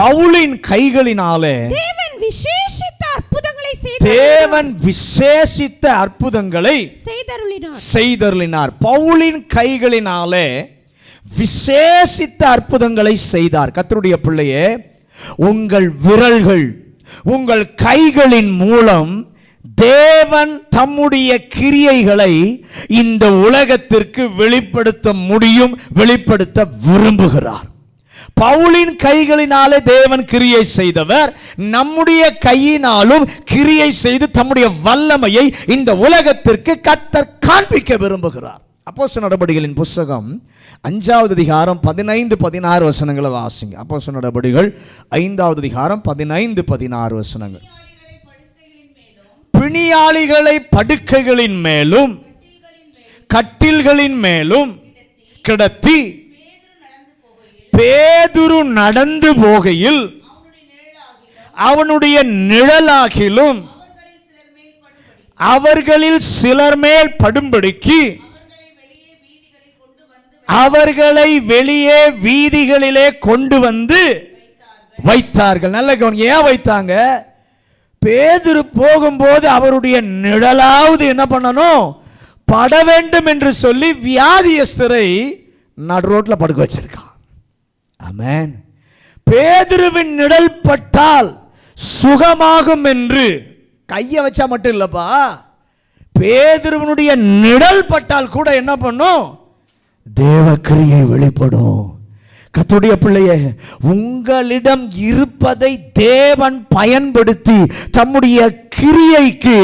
பவுலின் கைகளினாலே தேவன் விசேஷித்த அற்புதங்களை செய்தருளினார். பவுலின் கைகளினாலே விசேஷித்த அற்புதங்களை செய்தார். கர்த்தருடைய பிள்ளையே, உங்கள் விரல்கள், உங்கள் கைகளின் மூலம் தேவன் தம்முடைய கிரியைகளை இந்த உலகத்திற்கு வெளிப்படுத்த முடியும், வெளிப்படுத்த விரும்புகிறார். பவுலின் கைகளினாலே தேவன் கிரியை செய்தவர், நம்முடைய கையினாலும் கிரியை செய்து தம்முடைய வல்லமையை இந்த உலகத்திற்கு கர்த்தர் காண்பிக்க விரும்புகிறார். அப்போஸ்தலர் நடபடிகளின் புத்தகம் 5வது அதிகாரம் 15-16 வசனங்களை வாசிங்க. அப்போஸ்தலர் நடபடிகள் 5வது அதிகாரம் 15-16 வசனங்கள். பிணியாளிகளை படுக்கைகளின் மேலும் கட்டில்களின் மேலும் கிடத்தி பேதுரு நடந்து போகையில் அவனுடைய நிழலாகிலும் அவர்களில் சிலர் மேல் படும்படிக்கு அவர்களை வெளியே வீதிகளிலே கொண்டு வந்து வைத்தார்கள். நல்ல கவனம். ஏன் வைத்தாங்க? பேதுரு போகும்போது அவருடைய நிழலாவது என்ன பண்ணணும், பட வேண்டும் என்று சொல்லி வியாதியஸ்தரை நடு ரோட்ல படுக்க வச்சிருக்கான். ஆமென். பேதுருவின் நிழல் பட்டால் சுகமாகும் என்று கையை வச்சா மட்டும் இல்லப்பா, பேதுருவினுடைய நிழல் பட்டால் கூட என்ன பண்ணும், தேவ கிரியை வெளிப்படும். கர்த்தருடைய பிள்ளையே, உங்களிடம் இருப்பதை தேவன் பயன்படுத்தி தம்முடைய கிரியைக்கு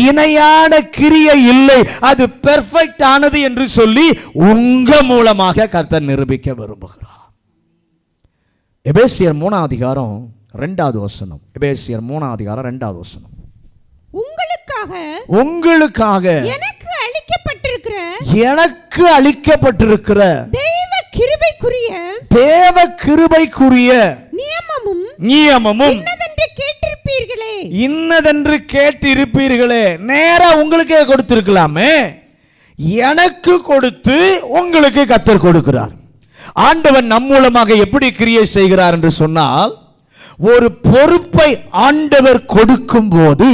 இணையான கிரியை இல்லை, அது பெர்ஃபெக்ட் ஆனது என்று சொல்லி உங்க மூலமாக கர்த்தர் நிரூபிக்க விரும்புகிறார். எபேசியர் 3வது அதிகாரம் 2வது வசனம். எபேசியர் 3வது அதிகாரம் 2வது வசனம். உங்களுக்காக எனக்கு அளிக்கப்பட்டிருக்கிற தேவ கிருபைக்குரிய நியமமும் இன்னதென்று கேட்டிருப்பீர்களே. நேரா உங்களுக்கே கொடுத்திருக்கலாமே, எனக்கு கொடுத்து உங்களுக்கு கர்த்தர் கொடுக்கிறார். ஆண்டவன் நம் மூலமாக எப்படி கிரியை செய்கிறார் என்று சொன்னால், ஒரு பொறுப்பை ஆண்டவர் கொடுக்கும் போது,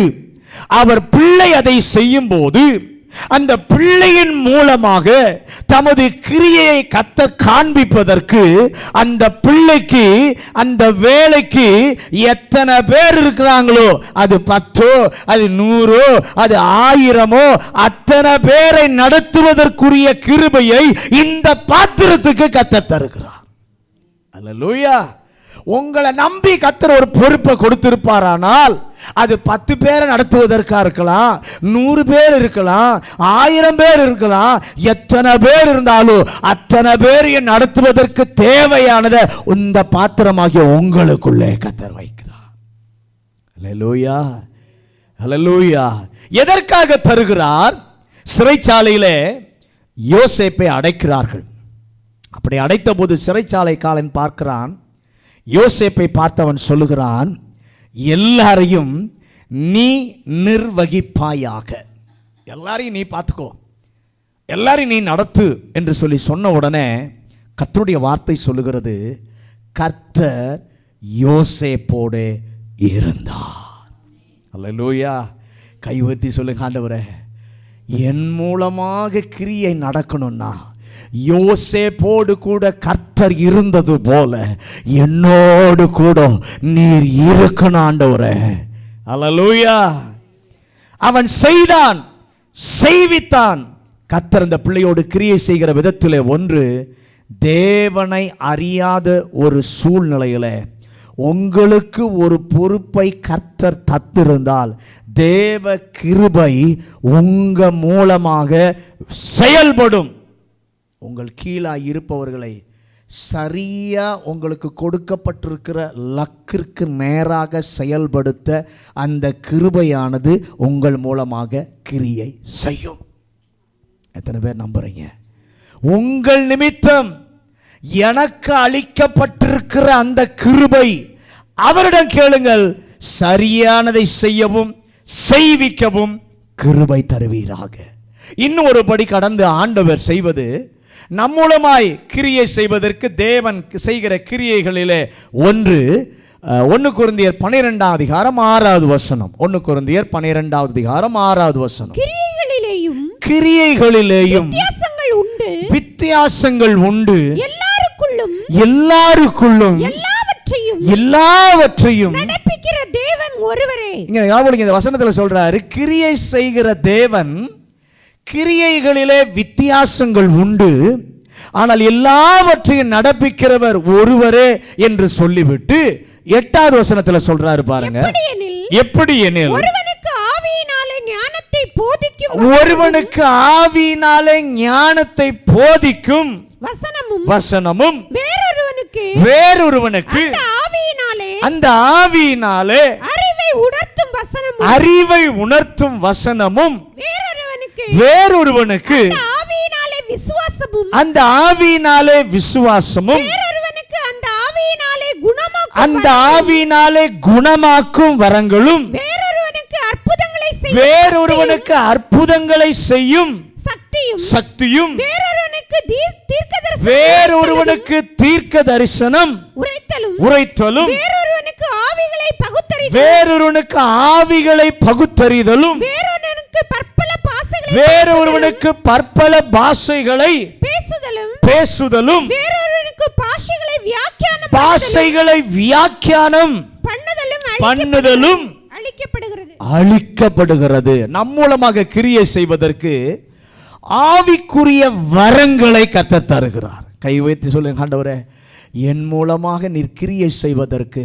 அவர் பிள்ளை அதை செய்யும் போது அந்த பிள்ளையின் மூலமாக தமது கிரியையை கர்த்தர் காண்பிப்பதற்கு அந்த பிள்ளைக்கு அந்த வேலைக்கு எத்தனை பேர் இருக்கிறாங்களோ, அது 10 அது 100 அது 1000 அத்தனை பேரை நடத்துவதற்குரிய கிருபையை இந்த பாத்திரத்துக்கு கர்த்தர் தருகிறார். அல்லேலூயா. உங்களை நம்பி கர்த்தர் ஒரு பொறுப்பை கொடுத்திருப்பாரானால் அது 10 பேரை நடத்துவதற்காக இருக்கலாம், 100 பேர் இருக்கலாம், 1000 பேர் இருக்கலாம். எத்தனை பேர் இருந்தாலும் அத்தனை பேரையும் நடத்துவதற்கு தேவையானதை இந்த பாத்திரமாகிய உங்களுக்குள்ளே கர்த்தர் வைக்கிறார். அல்லேலூயா, அல்லேலூயா. எதற்காக தருகிறார்? சிறைச்சாலையிலே யோசேப்பை அடைக்கிறார்கள். அப்படி அடைத்த போது சிறைச்சாலை காலன் பார்க்கிறான். யோசேப்பை பார்த்தவன் சொல்லுகிறான், எல்லாரையும் நீ நிர்வகிப்பாயாக, எல்லாரையும் நீ பார்த்துக்கோ, எல்லாரையும் நீ நடத்து என்று சொல்லி சொன்ன உடனே கர்த்தருடைய வார்த்தை சொல்லுகிறது, கர்த்தர் யோசேப்போடு இருந்தார். அல்லேலூயா. கை உயர்த்தி சொல்லுங்க, ஆண்டவரே என் மூலமாக கிரியை நடக்கணும்னா யோசேப்போடு கூட கர்த்தர் இருந்தது போல என்னோடு கூட நீர் இருக்கணும் ஆண்டவரே. அல்லேலூயா. அவன் செய்தான், செய்வித்தான். கர்த்தர் அந்த பிள்ளையோடு கிரியை செய்கிற விதத்திலே ஒன்று, தேவனை அறியாத ஒரு சூழ்நிலையில உங்களுக்கு ஒரு பொறுப்பை கர்த்தர் தத்திருந்தால் தேவ கிருபை உங்க மூலமாக செயல்படும். உங்கள் கீழாய் இருப்பவர்களை சரியா உங்களுக்கு கொடுக்கப்பட்டிருக்கிற லக்கிற்கு நேராக செயல்படுத்த அந்த கிருபையானது உங்கள் மூலமாக கிரியை செய்யும். எத்தனை பேர் நம்புறீங்க? உங்கள் நிமித்தம் எனக்கு அளிக்கப்பட்டிருக்கிற அந்த கிருபை, அவரிடம் கேளுங்கள், சரியானதை செய்யவும் செய்விக்கவும் கிருபை தருவீராக. இன்னும் ஒரு படி கடந்து ஆண்டவர் செய்வது, நம் மூலமாய் கிரியை செய்வதற்கு தேவன் செய்கிற கிரியைகளிலே ஒன்று 1 கொரிந்தியர் 12 அதிகாரம் 6வது வசனம். 1 கொரிந்தியர் 12 அதிகாரம் 6வது வசனம். கிரியைகளிலேயும் வித்தியாசங்கள் உண்டு, எல்லாருக்குள்ளும் எல்லாவற்றையும் நடப்பிக்கிற தேவன் ஒருவரே. இங்க இந்த வசனத்துல சொல்றாரு, கிரியை செய்கிற தேவன், கிரியைகளிலே வித்தியாசங்கள் உண்டு, ஆனால் எல்லாவற்றையும் நடப்பிக்கிறவர் ஒருவரே என்று சொல்லிவிட்டு 8வது வசனத்துல சொல்றாரு பாருங்க, எப்படி எனில் ஒருவனுக்கு ஆவியினாலே ஞானத்தை போதிக்கும் வசனமும் வேறொருவனுக்கு அந்த ஆவியினாலே அறிவை உணர்த்தும் வசனமும் வேறொருவனுக்கு அந்த ஆவியினாலே விசுவாசமும் அந்த ஆவியினாலே குணமாக்கும் வரங்களும் வேறொருவனுக்கு அற்புதங்களை செய்யும் சக்தியும் வேறொருவனுக்கு தீர்க்க தரிசனம் உரைத்தலும் வேறொருவனுக்கு ஆவிகளை பகுத்தறிதலும் வேறொருவனுக்கு பற்பல பாஷைகளை பேசுதலும் பாஷைகளை வியாக்கியானம் பண்ணுதலும் அளிக்கப்படுகிறது. நம் மூலமாக கிரியை செய்வதற்கு ஆவிக்குரிய வரங்களை கர்த்தர் தருகிறார். கை வைத்து சொல்லுங்க, ஆண்டவரே என் மூலமாக நீர் கிரியை செய்வதற்கு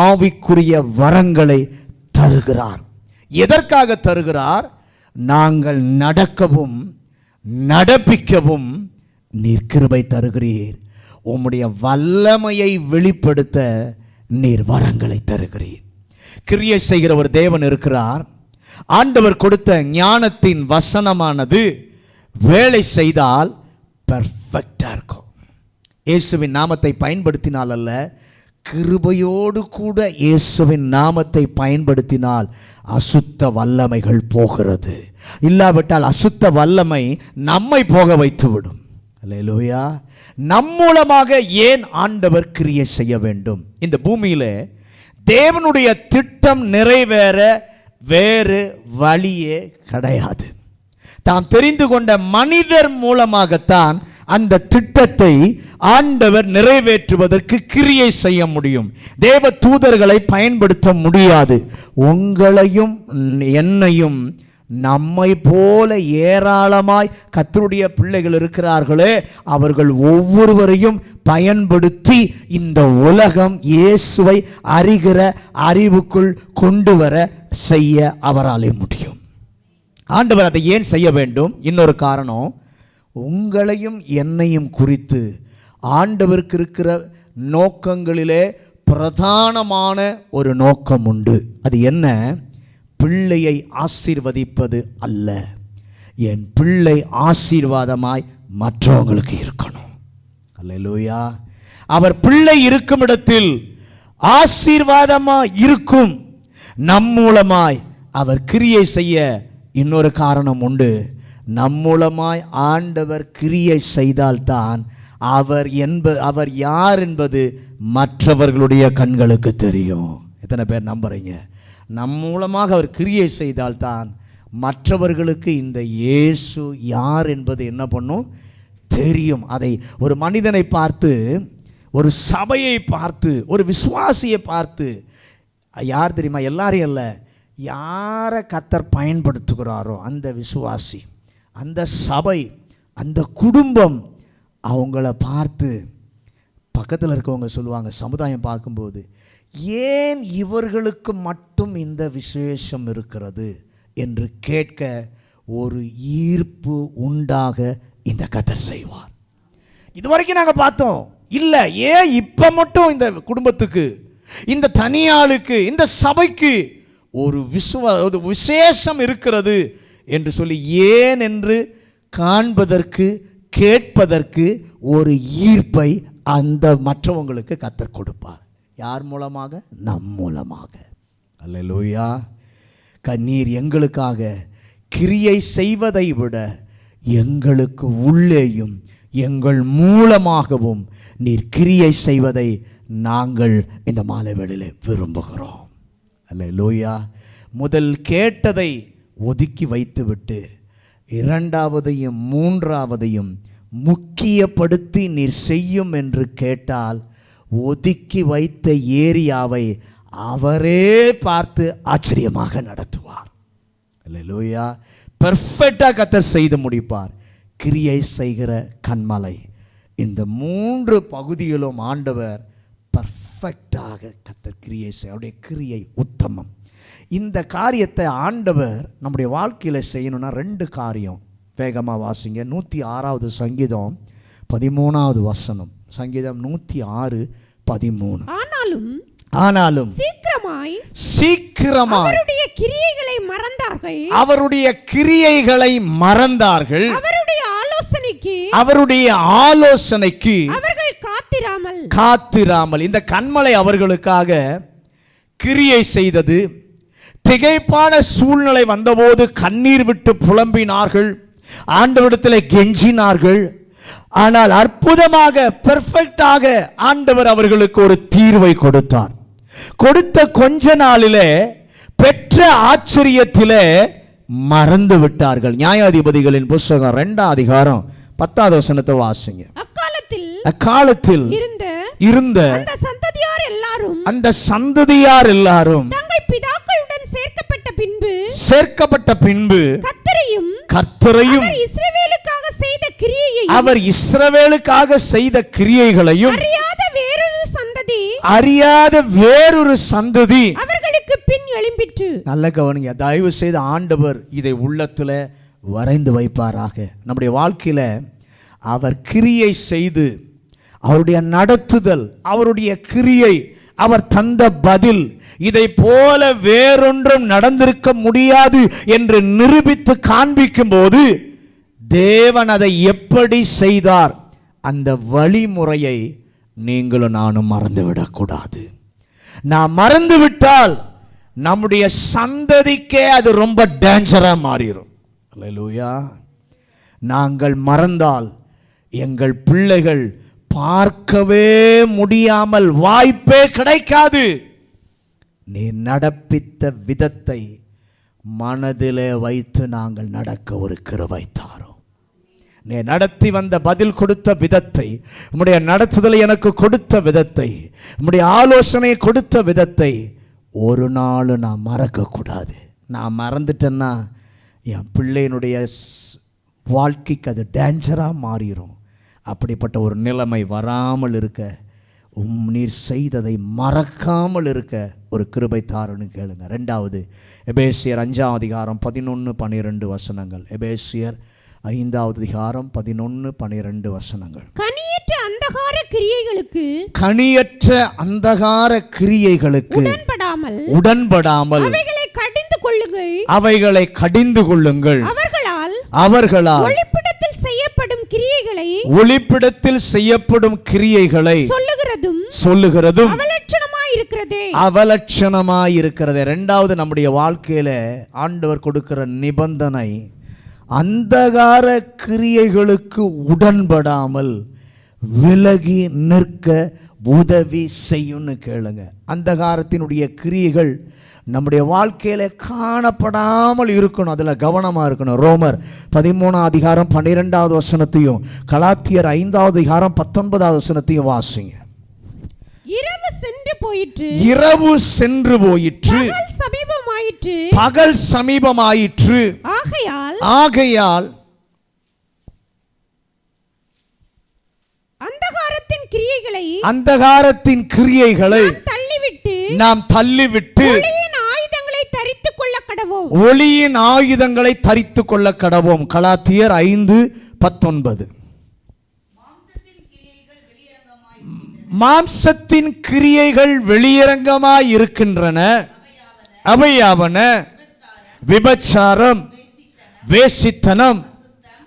ஆவிக்குரிய வரங்களை தருகிறார். எதற்காக தருகிறார்? நாங்கள் நடக்கவும் நடப்பிக்கவும் நீர் கிருபை தருகிறீர். உம்முடைய வல்லமையை வெளிப்படுத்த நீர் வரங்களை தருகிறீர். கிரியை செய்கிற ஒரு தேவன் இருக்கிறார். ஆண்டவர் கொடுத்த ஞானத்தின் வசனமானது வேலை செய்தால் பெர்ஃபெக்டா இருக்கும். இயேசுவின் நாமத்தை பயன்படுத்தினால் அல்ல, கிருபையோடு கூட இயேசுவின் நாமத்தை பயன்படுத்தினால் அசுத்த வல்லமைகள் போகிறது. இல்லாவிட்டால் அசுத்த வல்லமை நம்மை போக வைத்துவிடும். அல்லேலூயா. நம் மூலமாக ஏன் ஆண்டவர் கிரியை செய்ய வேண்டும்? இந்த பூமியில தேவனுடைய திட்டம் நிறைவேற வேறு வழியே கிடையாது. தாம் தெரிந்து கொண்ட மனிதர் மூலமாகத்தான் அந்த திட்டத்தை ஆண்டவர் நிறைவேற்றுவதற்கு கிரியை செய்ய முடியும். தேவ தூதர்களை பயன்படுத்த முடியாது. உங்களையும் என்னையும் நம்மை போல ஏராளமாய் கர்த்தருடைய பிள்ளைகள் இருக்கிறார்களே, அவர்கள் ஒவ்வொருவரையும் பயன்படுத்தி இந்த உலகம் இயேசுவை அறிகிற அறிவுக்குள் கொண்டு வர செய்ய அவராலே முடியும். ஆண்டவர் அதை ஏன் செய்ய வேண்டும்? இன்னொரு காரணம், உங்களையும் என்னையும் குறித்து ஆண்டவருக்கு இருக்கிற நோக்கங்களிலே பிரதானமான ஒரு நோக்கம் உண்டு. அது என்ன? பிள்ளையை ஆசீர்வதிப்பது அல்ல. என் பிள்ளை ஆசீர்வாதமாய் மற்றவங்களுக்கு இருக்கணும். அல்லேலூயா. அவர் பிள்ளை இருக்கும் இடத்தில் ஆசீர்வாதமாய் இருக்கும். நம் மூலமாய் அவர் கிரியை செய்ய இன்னொரு காரணம் உண்டு. நம் மூலமாய் ஆண்டவர் கிரியை செய்தால்தான் அவர் யார் என்பது மற்றவர்களுடைய கண்களுக்கு தெரியும். எத்தனை பேர் நம்புறீங்க? நம் மூலமாக அவர் கிரியை செய்தால்தான் மற்றவர்களுக்கு இந்த இயேசு யார் என்பது என்ன பண்ணும்? தெரியும். அதை ஒரு மனிதனை பார்த்து, ஒரு சபையை பார்த்து, ஒரு விசுவாசியை பார்த்து, யார் தெரியுமா? எல்லாரையும் அல்ல, யாரை கர்த்தர் பயன்படுத்துகிறாரோ அந்த விசுவாசி, அந்த சபை, அந்த குடும்பம், அவங்கள பார்த்து பக்கத்தில் இருக்கவங்க சொல்லுவாங்க, சமுதாயம் பார்க்கும்போது, ஏன் இவர்களுக்கு மட்டும் இந்த விசேஷம் இருக்கிறது என்று கேட்க ஒரு ஈர்ப்பு உண்டாக இந்த கர்த்தர் செய்வார். இதுவரைக்கும் நாங்கள் பார்த்தோம், இல்லை ஏன் இப்போ மட்டும் இந்த குடும்பத்துக்கு, இந்த தனியாளுக்கு, இந்த சபைக்கு ஒரு விசேஷம் இருக்கிறது என்று சொல்லி ஏன் என்று காண்பதற்கு, கேட்பதற்கு ஒரு ஈர்ப்பை அந்த மற்றவங்களுக்கு கர்த்தர் கொடுப்பார். யார் மூலமாக? நம் மூலமாக. அல்லேலூயா. கண்ணீர் எங்களுக்காக கிரியை செய்வதை விட எங்களுக்கு உள்ளேயும் எங்கள் மூலமாகவும் நீர் கிரியை செய்வதை நாங்கள் இந்த மாலை வேளையிலே விரும்புகிறோம். அல்லேலூயா. முதல் கேட்டதை ஒதுக்கி வைத்துவிட்டு இரண்டாவதையும் மூன்றாவதையும் முக்கியப்படுத்தி நீர் செய்யும் என்று கேட்டால் ஒதுக்கி வைத்த ஏரியாவை அவரே பார்த்து ஆச்சரியமாக நடத்துவார். அல்லேலூயா. பெர்ஃபெக்டாக கர்த்தர் செய்து முடிப்பார். கிரியை செய்கிற கன்மலை. இந்த 3 பகுதியிலும் ஆண்டவர் பெர்ஃபெக்டாக கர்த்தர் கிரியை செய்ய, அவருடைய கிரியை உத்தமம். இந்த காரியத்தை ஆண்டவர் நம்முடைய வாழ்க்கையில் செய்யணும்னா 2 காரியம். வேகமாக வாசிங்க. 106வது சங்கீதம் 13வது வசனம். சங்கீதம் 106:13. ஆனாலும் சீக்கிரமாய் அவருடைய கிரியைகளை மறந்தார்கள். அவருடைய ஆலோசனைக்கு அவர்கள் காத்திராமல். இந்த கன்மலை அவர்களுக்காக கிரியை செய்தது. திகைப்பான சூழ்நிலை வந்தபோது கண்ணீர் விட்டு புலம்பினார்கள், ஆண்டவரிடத்தில் கெஞ்சினார்கள். ஆனால் அற்புதமாக, பெர்ஃபெக்டாக ஆண்டவர் அவர்களுக்கு ஒரு தீர்வை கொடுத்தார். கொடுத்த கொஞ்ச நாளிலே, பெற்ற ஆச்சரியத்திலே மறந்து விட்டார்கள். நியாயாதிபதிகளின் புத்தகம் 2ஆம் அதிகாரம் 10வது வசனத்தை வாசிங்க. அக்காலத்தில் இருந்த அந்த சந்ததியார் எல்லாரும் தங்கள் பிதாக்களுடன் சேர்க்கப்பட்ட பின்பு கர்த்தரையும் அவர் இஸ்ரவேலுக்காக செய்த கிரியைகளையும் அறியாத வேறொரு சந்ததி அவர்களுக்கு பின் எழும்பிற்று. நல்ல கவனிங்க. தயவு செய்து ஆண்டவர் இதை உள்ளத்துல வரைந்து வைப்பாராக. நம்முடைய வாழ்க்கையில அவர் கிரியை செய்து, அவருடைய நடத்துதல், அவருடைய கிரியை, அவர் தந்த பதில், இதை போல வேறொன்றும் நடந்திருக்க முடியாது என்று நிரூபித்து காண்பிக்கும் போது தேவன் அதை எப்படி செய்தார், அந்த வழிமுறையை நீங்களும் நானும் மறந்துவிடக்கூடாது. நான் மறந்துவிட்டால் நம்முடைய சந்ததிக்கே அது ரொம்ப டேஞ்சரா மாறிடும். அல்லேலூயா. நாங்கள் மறந்தால் எங்கள் பிள்ளைகள் பார்க்கவே முடியாமல், வாய்ப்பே கிடைக்காது. நீ நடப்பித்த விதத்தை மனதிலே வைத்து நாங்கள் நடக்க ஒரு கிருபை தாரும். நீ நடத்தி வந்த பதில் கொடுத்த விதத்தை, உம்முடைய நடத்துதலை எனக்கு கொடுத்த விதத்தை, உம்முடைய ஆலோசனை கொடுத்த விதத்தை ஒரு நாள் நான் மறக்கக்கூடாது. நான் மறந்துட்டேன்னா என் பிள்ளையினுடைய வாழ்க்கைக்கு அது டேஞ்சராக மாறிடும். அப்படிப்பட்ட ஒரு நிலைமை வராமல் இருக்க, நீர் செய்ததை மறக்காமல் இருக்க ஒரு கிருபை தாருன்னு கேளுங்க. ரெண்டாவது, எபேசியர் 5ஆம் அதிகாரம் 11-12 வசனங்கள். எபேசியர் 5ஆவது அதிகாரம் 11-12 வசனங்கள். கனியற்ற அந்தகார கிரியைகளுக்கு உடன்படாமல் அவைகளை கடிந்து கொள்ளுங்கள். அவர்களால் ஒளிப்பிடத்தில் செய்யப்படும் கிரியைகளை சொல்லுகிறதும் அவலட்சணமாயிருக்கிறதே. ரெண்டாவது, நம்முடைய வாழ்க்கையில ஆண்டவர் கொடுக்கிற நிபந்தனை, அந்தகார கிரியைகளுக்கு உடன்படாமல் விலகி நிற்க உதவி செய்யும்னு கேளுங்க. அந்தகாரத்தினுடைய கிரியைகள் நம்முடைய வாழ்க்கையில காணப்படாமல் இருக்கணும். அதில் கவனமாக இருக்கணும். ரோமர் 13ஆம் அதிகாரம் 12வது வசனத்தையும் கலாத்தியர் 5ஆவது அதிகாரம் 19வது வசனத்தையும் வாசிங்க. இரவு சென்று போயிற்று, பகல் சமீபமாயிற்று. ஆகையால் அந்தகாரத்தின் கிரியைகளை நாம் தள்ளிவிட்டு ஒளியின் ஆயுதங்களை தரித்துக் கொள்ள கடவோம். கலாத்தியர் 5:19. மாம்சத்தின் கிரியைகள் வெளியரங்கமாய் இருக்கின்றன. அவையாவன விபச்சாரம், வேசித்தனம்,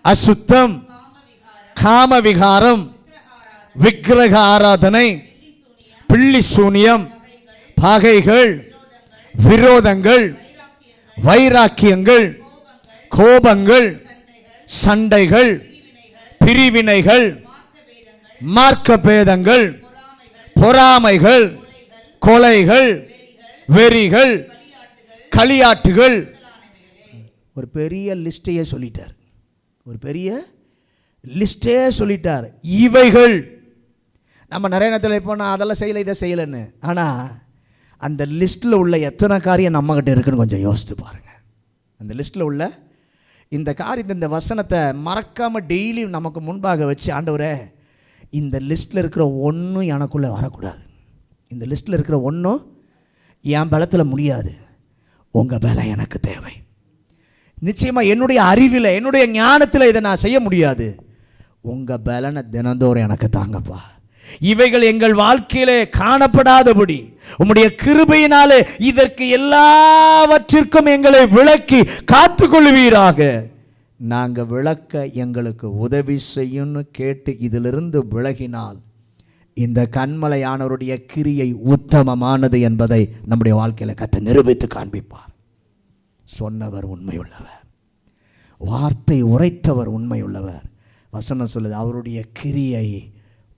அசுத்தம், காமவிகாரம், விக்கிரக ஆராதனை, பில்லி சூனியம், பகைகள், விரோதங்கள், வைராக்கியங்கள், கோபங்கள், சண்டைகள், பிரிவினைகள், மார்க்க பேதங்கள், பொறாமைகள், கொலைகள், வெறிகள், களியாட்டுகள். ஒரு பெரிய லிஸ்டையே சொல்லிட்டார். சொல்லிட்டார். இவைகள் நம்ம நிறைய நேரத்தில் இப்போ நான் அதெல்லாம் செய்யலை, இதை செய்யலைன்னு. ஆனால் அந்த லிஸ்ட்டில் உள்ள எத்தனை காரியம் நம்மகிட்ட இருக்குன்னு கொஞ்சம் யோசித்து பாருங்கள். அந்த லிஸ்ட்டில் உள்ள இந்த காரியத்தை, இந்த வசனத்தை மறக்காமல் டெய்லி நமக்கு முன்பாக வச்சு, ஆண்டவரே இந்த லிஸ்ட்டில் இருக்கிற ஒன்றும் எனக்குள்ளே வரக்கூடாது. இந்த லிஸ்ட்டில் இருக்கிற ஒன்றும் என் பலத்தில் முடியாது. உங்கள் பலம் எனக்கு தேவை. நிச்சயமாக என்னுடைய அறிவில், என்னுடைய ஞானத்தில் இதை நான் செய்ய முடியாது. உங்கள் பலனை தினந்தோறும் எனக்கு தாங்கப்பா. இவைகள் எங்கள் வாழ்க்கையிலே காணப்படாதபடி உம்முடைய கிருபையினாலே இதற்கு எல்லாவற்றிற்கும் எங்களை விலக்கி காத்து கொள்வீராக. நாங்கள் விளக்க எங்களுக்கு உதவி செய்யும்னு கேட்டு இதிலிருந்து விலகினால் இந்த கன்மலையானவருடைய கிரியை உத்தமமானது என்பதை நம்முடைய வாழ்க்கையில் கர்த்தர் நிரூபித்து காண்பிப்பார். சொன்னவர் உண்மையுள்ளவர், வார்த்தை உரைத்தவர் உண்மையுள்ளவர். வசனம் சொல்லுது, அவருடைய கிரியை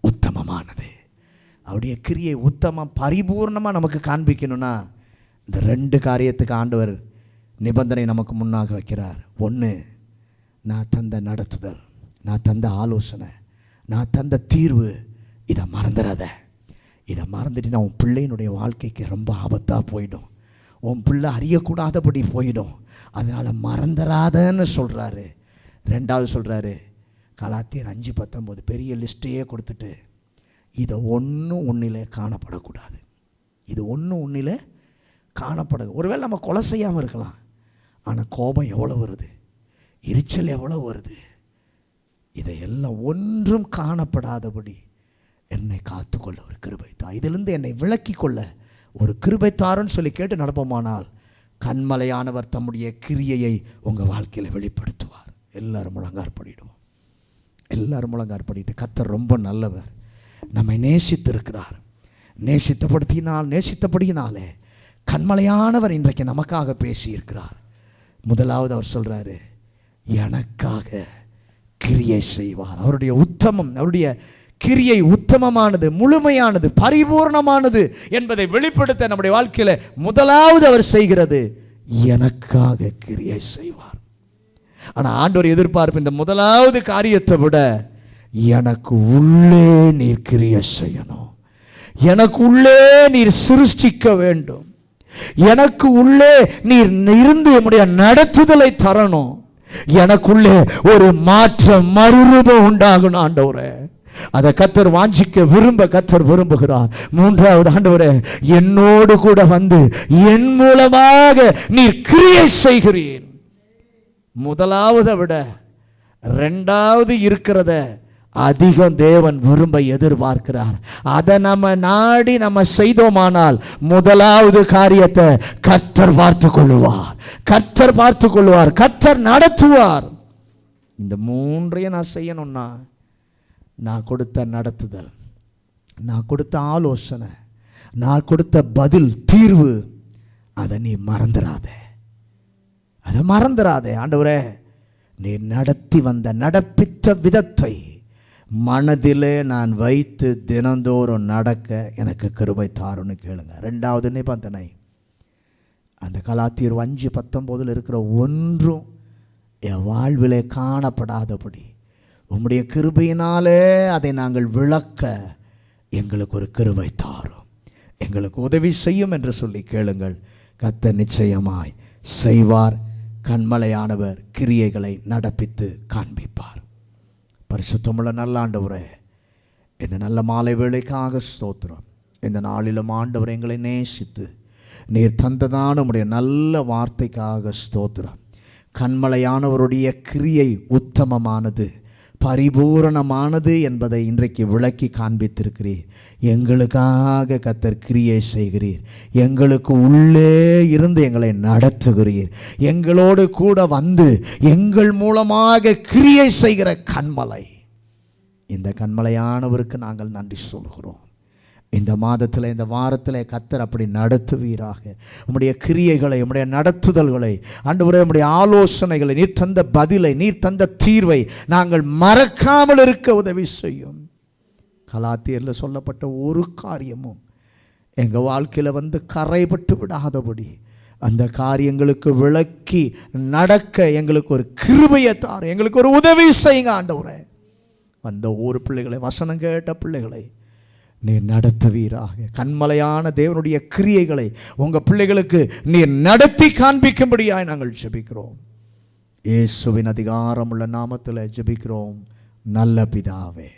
உத்தமமானது. அவருடைய கிரியை உத்தமம் பரிபூர்ணமாக நமக்கு காண்பிக்கணும்னா இந்த ரெண்டு காரியத்துக்கு ஆண்டவர் நிபந்தனை நமக்கு முன்னாக வைக்கிறார். ஒன்று, நான் தந்த நடத்துதல், நான் தந்த ஆலோசனை, நான் தந்த தீர்வு, இதை மறந்துடாத. இதை மறந்துட்டு உன் பிள்ளையினுடைய வாழ்க்கைக்கு ரொம்ப ஆபத்தாக போயிடும். உன் பிள்ளை அறியக்கூடாதபடி போயிடும். அதனால் மறந்துடாதன்னு சொல்கிறாரு. ரெண்டாவது சொல்கிறாரு, கலாத்தியர் 5:19 பெரிய லிஸ்ட்டையே கொடுத்துட்டு, இதை ஒன்றும் ஒன்றில் காணப்படக்கூடாது. இது ஒன்றும் ஒன்றில் காணப்பட. ஒருவேளை நம்ம கொலை செய்யாமல் இருக்கலாம், ஆனால் கோபம் எவ்வளோ வருது, எரிச்சல் எவ்வளோ வருது. இதையெல்லாம் ஒன்றும் காணப்படாதபடி என்னை காத்துக்கொள்ள ஒரு கிருபைத்தா, இதிலிருந்து என்னை விலக்கி கொள்ள ஒரு கிருபைத்தாருன்னு சொல்லி கேட்டு நடப்போமானால் கன்மலையானவர் தம்முடைய கிரியையை உங்கள் வாழ்க்கையில் வெளிப்படுத்துவார். எல்லாரும் முழங்கார் பண்ணிடுவோம். எல்லாரும் முழங்கார் பண்ணிட்டு, கர்த்தர் ரொம்ப நல்லவர், நம்மை நேசித்திருக்கிறார். நேசித்தபடியினாலே கன்மலையானவர் இன்றைக்கு நமக்காக பேசியிருக்கிறார். முதலாவது அவர் சொல்கிறாரு, எனக்காக கிரியை செய்வார். அவருடைய உத்தமம், அவருடைய கிரியை உத்தமமானது, முழுமையானது, பரிபூர்ணமானது என்பதை வெளிப்படுத்த நம்முடைய வாழ்க்கையில் முதலாவது அவர் செய்கிறது, எனக்காக கிரியை செய்வார். ஆனால் ஆண்டவர் எதிர்பார்ப்பு இந்த முதலாவது காரியத்தை விட எனக்கு உள்ளே நீர் கிரியை செய்யணும், எனக்கு உள்ளே நீர் சிருஷ்டிக்க வேண்டும், எனக்கு உள்ளே நீர் இருந்து என்னுடைய நடத்துதலை தரணும், எனக்குள்ளே ஒரு மாற்றம் மறுரூபம் உண்டாகணும் ஆண்டவரே. அதை கர்த்தர் வாஞ்சிக்க கர்த்தர் விரும்புகிறார். மூன்றாவது, ஆண்டவரே என்னோடு கூட வந்து என் மூலமாக நீர் கிரியை செய்கிறீர். முதலாவதை விட ரெண்டாவது இருக்கிறத அதிகம் தேவன் விரும்ப எதிர்பார்க்கிறார். அதை நம்ம நாடி நம்ம செய்தோமானால் முதலாவது காரியத்தை கர்த்தர் பார்த்து கொள்ளுவார், கர்த்தர் பார்த்து கொள்வார், கர்த்தர் நடத்துவார். இந்த மூன்றையும் நான் செய்யணும்னா நான் கொடுத்த நடத்துதல், நான் கொடுத்த ஆலோசனை, நான் கொடுத்த பதில், தீர்வு, அதை நீ மறந்துடாதே, அதை மறந்துடாதே. ஆண்டவரே நீ நடத்தி வந்த நடப்பித்த விதத்தை மனதிலே நான் வைத்து தினந்தோறும் நடக்க எனக்கு கிருபை தாருன்னு கேளுங்க. ரெண்டாவது நிபந்தனை, அந்த கலாத்தியர் 5:19 இருக்கிற ஒன்றும் என் வாழ்விலே காணப்படாதபடி உம்முடைய கிருபையினாலே அதை நாங்கள் விளக்க எங்களுக்கு ஒரு கிருபை தாரும், எங்களுக்கு உதவி செய்யும் என்று சொல்லி கேளுங்கள். கர்த்தர் நிச்சயமாய் செய்வார். கண்மலையானவர் கிரியைகளை நடப்பித்து காண்பிப்பார். பரிசுத்தமுள்ள நல்ல ஆண்டவரே, இந்த நல்ல மாலை வேளைக்காக ஸ்தோத்திரம். இந்த நாளிலும் ஆண்டவர் எங்களை நேசித்து நீர் தந்ததான உம்முடைய நல்ல வார்த்தைக்காக ஸ்தோத்திரம். கண்மலையானவருடைய கிரியை உத்தமமானது, பரிபூரணமானது என்பதை இன்றைக்கு விளக்கி காண்பித்திருக்கிறீர். எங்களுக்காக கர்த்தர் கிரியை செய்கிறீர், எங்களுக்கு உள்ளே இருந்து எங்களை நடத்துகிறீர், எங்களோடு கூட வந்து எங்கள் மூலமாக கிரியை செய்கிற கண்மலை, இந்த கண்மலையானவருக்கு நாங்கள் நன்றி சொல்கிறோம். இந்த மாதத்தில், இந்த வாரத்தில் கர்த்தர் அப்படி நடத்துவீராக. உம்முடைய கிரியைகளை, உம்முடைய நடத்துதல்களை, ஆண்டவரே உம்முடைய ஆலோசனைகளை, நீர் தந்த பதிலை, நீர் தந்த தீர்வை நாங்கள் மறக்காமல் இருக்க உதவி செய்யும். கலாத்தியரில் சொல்லப்பட்ட ஒரு காரியமும் எங்கள் வாழ்க்கையில் வந்து கரைபட்டு விடாதபடி அந்த காரியங்களுக்கு விளக்கி நடக்க எங்களுக்கு ஒரு கிருபையை தாரு, எங்களுக்கு ஒரு உதவி செய்யுங்க ஆண்டவரே. அந்த ஒரு பிள்ளைகளை, வசனம் கேட்ட பிள்ளைகளை நீர் நடத்துவீராக. கண்மலையான தேவனுடைய கிரியைகளை உங்கள் பிள்ளைகளுக்கு நீர் நடத்தி காண்பிக்கும்படியாய் நாங்கள் ஜெபிக்கிறோம். இயேசுவின் அதிகாரமுள்ள நாமத்தில் ஜெபிக்கிறோம் நல்ல பிதாவே.